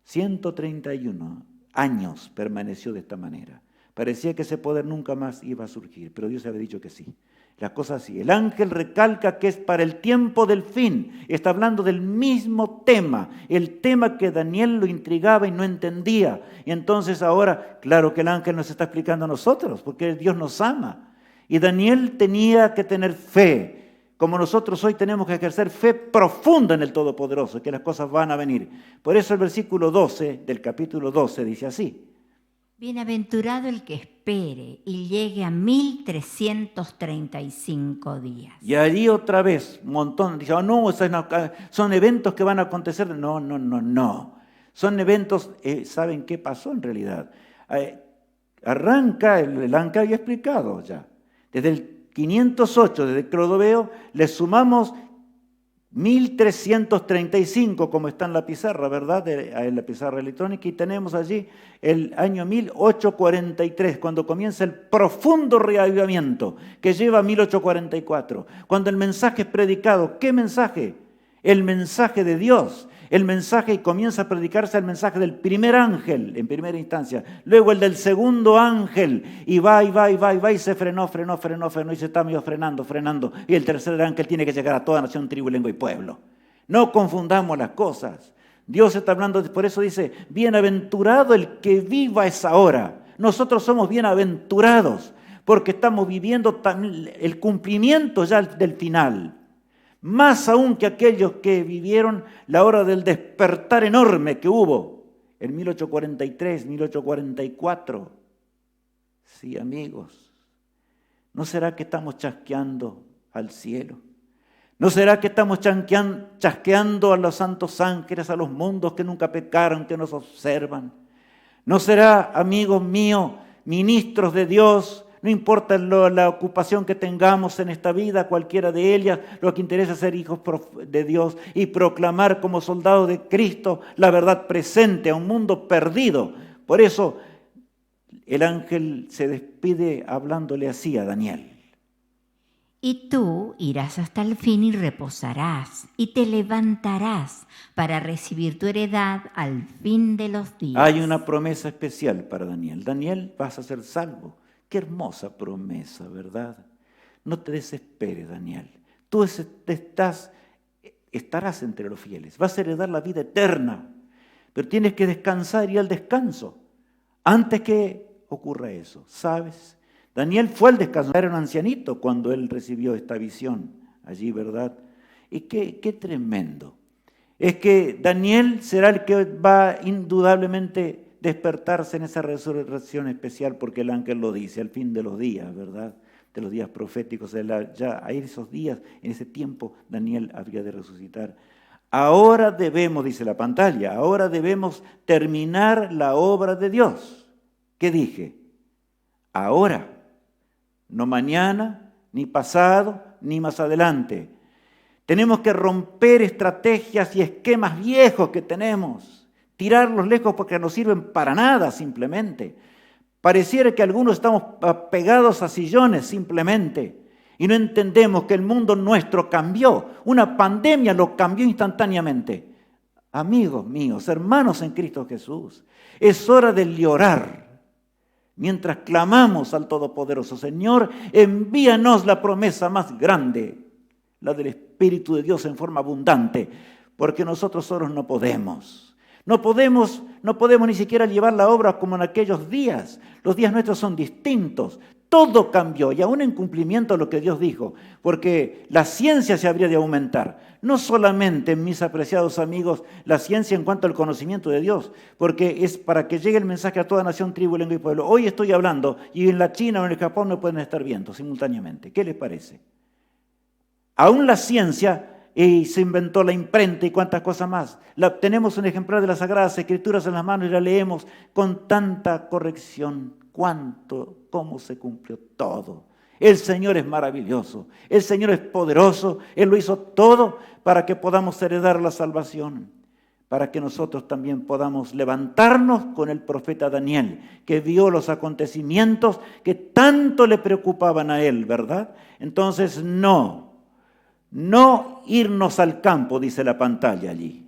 131 años permaneció de esta manera. Parecía que ese poder nunca más iba a surgir, pero Dios había dicho que sí. La cosa así. El ángel recalca que es para el tiempo del fin. Está hablando del mismo tema, el tema que Daniel lo intrigaba y no entendía. Y entonces ahora, claro que el ángel nos está explicando a nosotros, porque Dios nos ama. Y Daniel tenía que tener fe, como nosotros hoy tenemos que ejercer fe profunda en el Todopoderoso, que las cosas van a venir. Por eso el versículo 12 del capítulo 12 dice así. Bienaventurado el que espere y llegue a 1335 días. Y allí otra vez, un montón, dice, oh, no, son eventos que van a acontecer. No. Son eventos, ¿saben qué pasó en realidad? Arranca, el ángel había explicado ya. Desde el 508, desde Clodoveo, le sumamos 1335, como está en la pizarra, ¿verdad? En la pizarra electrónica, y tenemos allí el año 1843, cuando comienza el profundo reavivamiento que lleva a 1844, cuando el mensaje es predicado. ¿Qué mensaje? El mensaje de Dios. El mensaje, y comienza a predicarse el mensaje del primer ángel en primera instancia, luego el del segundo ángel, y va, y se frenó, y se está medio frenando, y el tercer ángel tiene que llegar a toda nación, tribu, lengua y pueblo. No confundamos las cosas. Dios está hablando, por eso dice, bienaventurado el que viva esa hora. Nosotros somos bienaventurados, porque estamos viviendo el cumplimiento ya del final. Más aún que aquellos que vivieron la hora del despertar enorme que hubo en 1843, 1844. Sí, amigos, ¿no será que estamos chasqueando al cielo? ¿No será que estamos chasqueando a los santos ángeles, a los mundos que nunca pecaron, que nos observan? ¿No será, amigos míos, ministros de Dios? No importa la ocupación que tengamos en esta vida, cualquiera de ellas, lo que interesa es ser hijos de Dios y proclamar como soldados de Cristo la verdad presente a un mundo perdido. Por eso el ángel se despide hablándole así a Daniel. Y tú irás hasta el fin y reposarás, y te levantarás para recibir tu heredad al fin de los días. Hay una promesa especial para Daniel. Daniel, vas a ser salvo. Qué hermosa promesa, ¿verdad? No te desesperes, Daniel. Tú estarás entre los fieles. Vas a heredar la vida eterna. Pero tienes que descansar y ir al descanso antes que ocurra eso. ¿Sabes? Daniel fue al descanso, era un ancianito cuando él recibió esta visión allí, ¿verdad? Y qué tremendo. Es que Daniel será el que va indudablemente despertarse en esa resurrección especial, porque el ángel lo dice, al fin de los días, ¿verdad? De los días proféticos, ya a esos días, en ese tiempo, Daniel habría de resucitar. Ahora debemos, dice la pantalla, ahora debemos terminar la obra de Dios. ¿Qué dije? Ahora, no mañana, ni pasado, ni más adelante. Tenemos que romper estrategias y esquemas viejos que tenemos, tirarlos lejos porque no sirven para nada simplemente. Pareciera que algunos estamos pegados a sillones simplemente y no entendemos que el mundo nuestro cambió. Una pandemia lo cambió instantáneamente. Amigos míos, hermanos en Cristo Jesús, es hora de orar. Mientras clamamos al Todopoderoso, Señor, envíanos la promesa más grande, la del Espíritu de Dios en forma abundante, porque nosotros solos no podemos. No podemos ni siquiera llevar la obra como en aquellos días. Los días nuestros son distintos. Todo cambió y aún en cumplimiento de lo que Dios dijo, porque la ciencia se habría de aumentar. No solamente, mis apreciados amigos, la ciencia en cuanto al conocimiento de Dios, porque es para que llegue el mensaje a toda nación, tribu, lengua y pueblo. Hoy estoy hablando y en la China o en el Japón no pueden estar viendo simultáneamente. ¿Qué les parece? Aún la ciencia se inventó la imprenta y cuantas cosas más. Tenemos un ejemplar de las Sagradas Escrituras en las manos y la leemos con tanta corrección. Cómo se cumplió todo. El Señor es maravilloso, el Señor es poderoso, Él lo hizo todo para que podamos heredar la salvación, para que nosotros también podamos levantarnos con el profeta Daniel, que vio los acontecimientos que tanto le preocupaban a él, ¿verdad? Entonces no irnos al campo, dice la pantalla allí.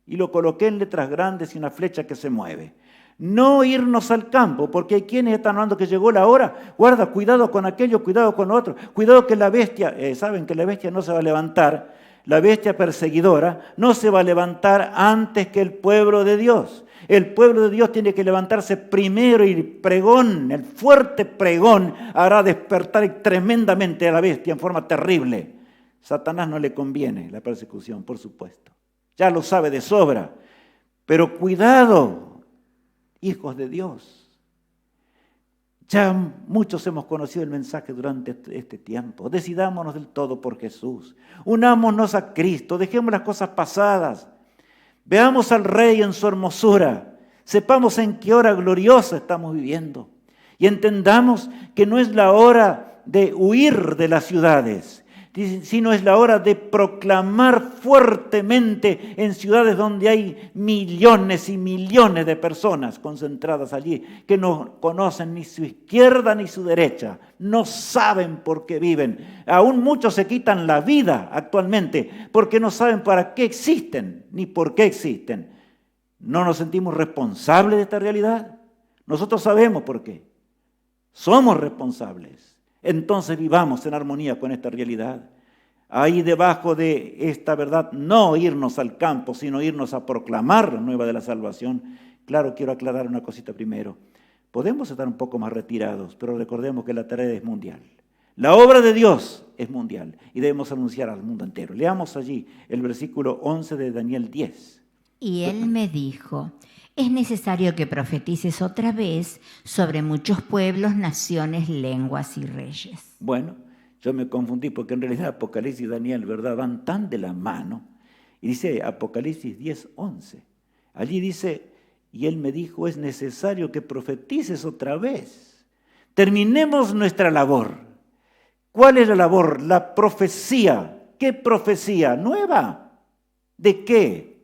Y lo coloqué en letras grandes y una flecha que se mueve. No irnos al campo, porque hay quienes están hablando que llegó la hora. Guarda, cuidado con aquello, cuidado con lo otro. Cuidado que la bestia, saben que la bestia no se va a levantar. La bestia perseguidora no se va a levantar antes que el pueblo de Dios. El pueblo de Dios tiene que levantarse primero y el pregón, el fuerte pregón, hará despertar tremendamente a la bestia en forma terrible. Satanás no le conviene la persecución, por supuesto. Ya lo sabe de sobra. Pero cuidado, hijos de Dios. Ya muchos hemos conocido el mensaje durante este tiempo. Decidámonos del todo por Jesús. Unámonos a Cristo. Dejemos las cosas pasadas. Veamos al Rey en su hermosura. Sepamos en qué hora gloriosa estamos viviendo. Y entendamos que no es la hora de huir de las ciudades, sino es la hora de proclamar fuertemente en ciudades donde hay millones y millones de personas concentradas allí, que no conocen ni su izquierda ni su derecha, no saben por qué viven. Aún muchos se quitan la vida actualmente porque no saben para qué existen ni por qué existen. ¿No nos sentimos responsables de esta realidad? Nosotros sabemos por qué. Somos responsables. Entonces vivamos en armonía con esta realidad. Ahí debajo de esta verdad, no irnos al campo, sino irnos a proclamar la nueva de la salvación. Claro, quiero aclarar una cosita primero. Podemos estar un poco más retirados, pero recordemos que la tarea es mundial. La obra de Dios es mundial y debemos anunciar al mundo entero. Leamos allí el versículo 11 de Daniel 10. Y él me dijo: es necesario que profetices otra vez sobre muchos pueblos, naciones, lenguas y reyes. Bueno, yo me confundí porque en realidad Apocalipsis y Daniel, ¿verdad?, van tan de la mano. Y dice Apocalipsis 10:11. Allí dice, y él me dijo, es necesario que profetices otra vez. Terminemos nuestra labor. ¿Cuál es la labor? La profecía. ¿Qué profecía? ¿Nueva? ¿De qué?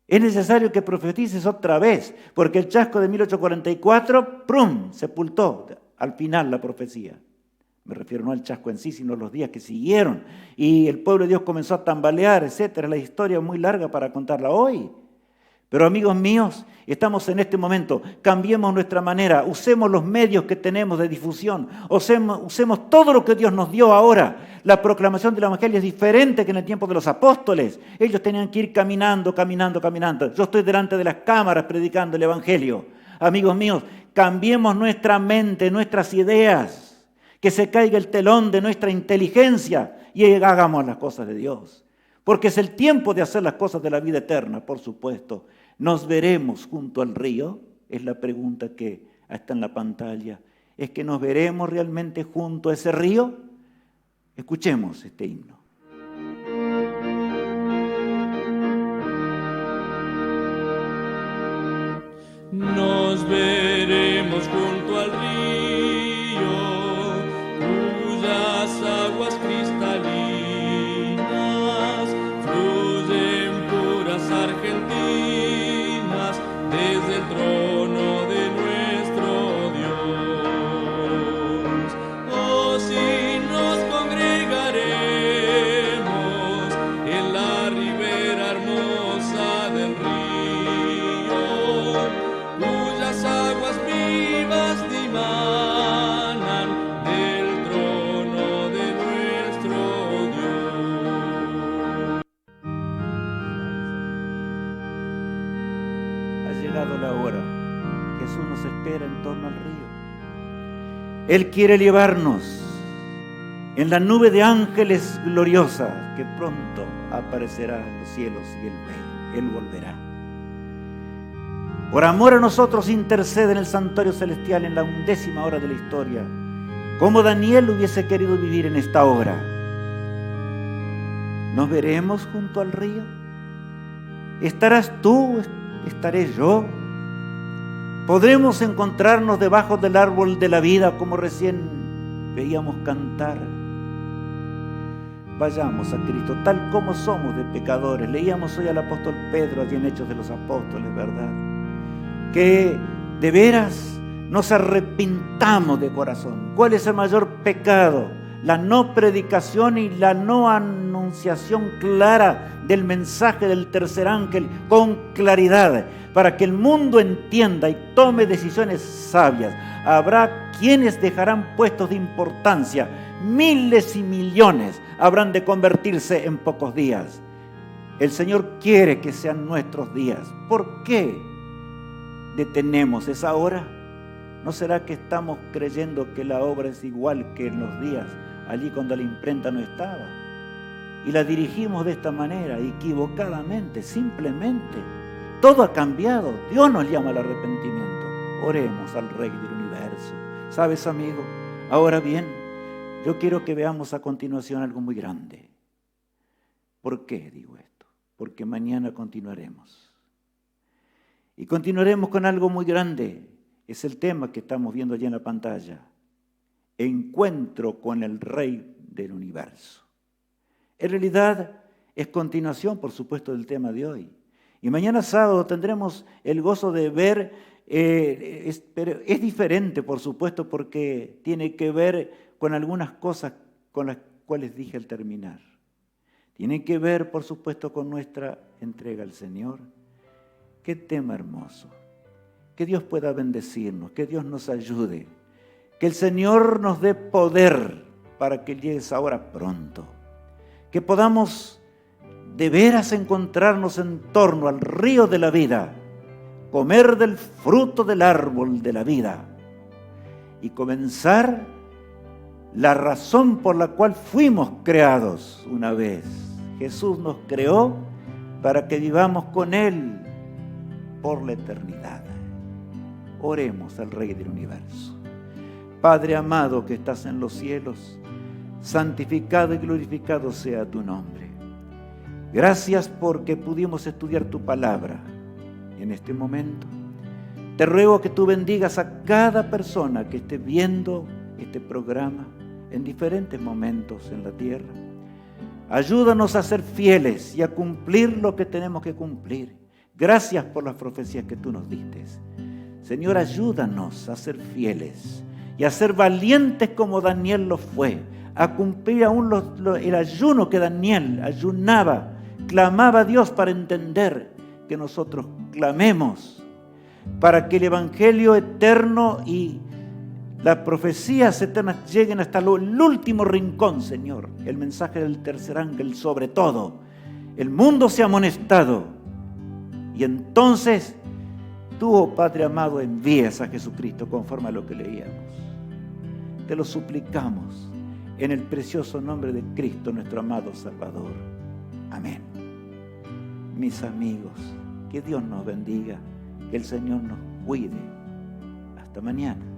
Es necesario que profetices otra vez, porque el chasco de 1844, ¡prum!, sepultó al final la profecía. Me refiero no al chasco en sí, sino los días que siguieron. Y el pueblo de Dios comenzó a tambalear, etc. La historia es muy larga para contarla hoy. Pero amigos míos, estamos en este momento, cambiemos nuestra manera, usemos los medios que tenemos de difusión, usemos todo lo que Dios nos dio ahora. La proclamación del Evangelio es diferente que en el tiempo de los apóstoles. Ellos tenían que ir caminando. Yo estoy delante de las cámaras predicando el Evangelio. Amigos míos, cambiemos nuestra mente, nuestras ideas, que se caiga el telón de nuestra inteligencia y hagamos las cosas de Dios. Porque es el tiempo de hacer las cosas de la vida eterna, por supuesto. ¿Nos veremos junto al río? Es la pregunta que está en la pantalla. ¿Es que nos veremos realmente junto a ese río? Escuchemos este himno. Nos veremos junto al río, cuyas aguas cristalinas fluyen puras argentinas desde el trono de nuestro Dios. Oh, si nos congregaremos en la ribera hermosa del río, cuyas aguas vivas dimanan del trono de nuestro Dios. Ha llegado la hora. Jesús nos espera en torno al río. Él quiere llevarnos en la nube de ángeles gloriosa que pronto aparecerá en los cielos y Él volverá. Por amor a nosotros intercede en el santuario celestial en la 11ª hora de la historia, como Daniel hubiese querido vivir en esta hora. ¿Nos veremos junto al río? ¿Estarás tú? ¿Estaré yo? ¿Podremos encontrarnos debajo del árbol de la vida como recién veíamos cantar? Vayamos a Cristo tal como somos de pecadores. Leíamos hoy al apóstol Pedro allí en Hechos de los Apóstoles, ¿verdad? Que de veras nos arrepintamos de corazón. ¿Cuál es el mayor pecado? La no predicación y la no anunciación clara del mensaje del tercer ángel con claridad, para que el mundo entienda y tome decisiones sabias. Habrá quienes dejarán puestos de importancia, miles y millones habrán de convertirse en pocos días. El Señor quiere que sean nuestros días. ¿Por qué detenemos esa hora? ¿No será que estamos creyendo que la obra es igual que en los días allí cuando la imprenta no estaba? Y la dirigimos de esta manera, equivocadamente, simplemente. Todo ha cambiado. Dios nos llama al arrepentimiento. Oremos al Rey del universo. ¿Sabes, amigo? Ahora bien, yo quiero que veamos a continuación algo muy grande. ¿Por qué digo esto? Porque mañana continuaremos. Y continuaremos con algo muy grande. Es el tema que estamos viendo allí en la pantalla. Encuentro con el Rey del universo. En realidad es continuación, por supuesto, del tema de hoy. Y mañana sábado tendremos el gozo de ver, pero es diferente, por supuesto, porque tiene que ver con algunas cosas con las cuales dije al terminar. Tiene que ver, por supuesto, con nuestra entrega al Señor. Qué tema hermoso. Que Dios pueda bendecirnos, que Dios nos ayude, que el Señor nos dé poder para que llegue esa hora pronto, que podamos de veras encontrarnos en torno al río de la vida, comer del fruto del árbol de la vida y comenzar la razón por la cual fuimos creados una vez. Jesús nos creó para que vivamos con Él por la eternidad. Oremos al Rey del universo. Padre amado que estás en los cielos, santificado y glorificado sea tu nombre. Gracias porque pudimos estudiar tu palabra en este momento. Te ruego que tú bendigas a cada persona que esté viendo este programa en diferentes momentos en la tierra. Ayúdanos a ser fieles y a cumplir lo que tenemos que cumplir. Gracias por las profecías que tú nos diste. Señor, ayúdanos a ser fieles y a ser valientes como Daniel lo fue, a cumplir aún el ayuno que Daniel ayunaba, clamaba a Dios para entender que nosotros clamemos, para que el Evangelio eterno y las profecías eternas lleguen hasta el último rincón, Señor. El mensaje del tercer ángel sobre todo. El mundo se ha amonestado y entonces Tú, oh Padre amado, envías a Jesucristo conforme a lo que leíamos. Te lo suplicamos en el precioso nombre de Cristo, nuestro amado Salvador. Amén. Mis amigos, que Dios nos bendiga, que el Señor nos cuide. Hasta mañana.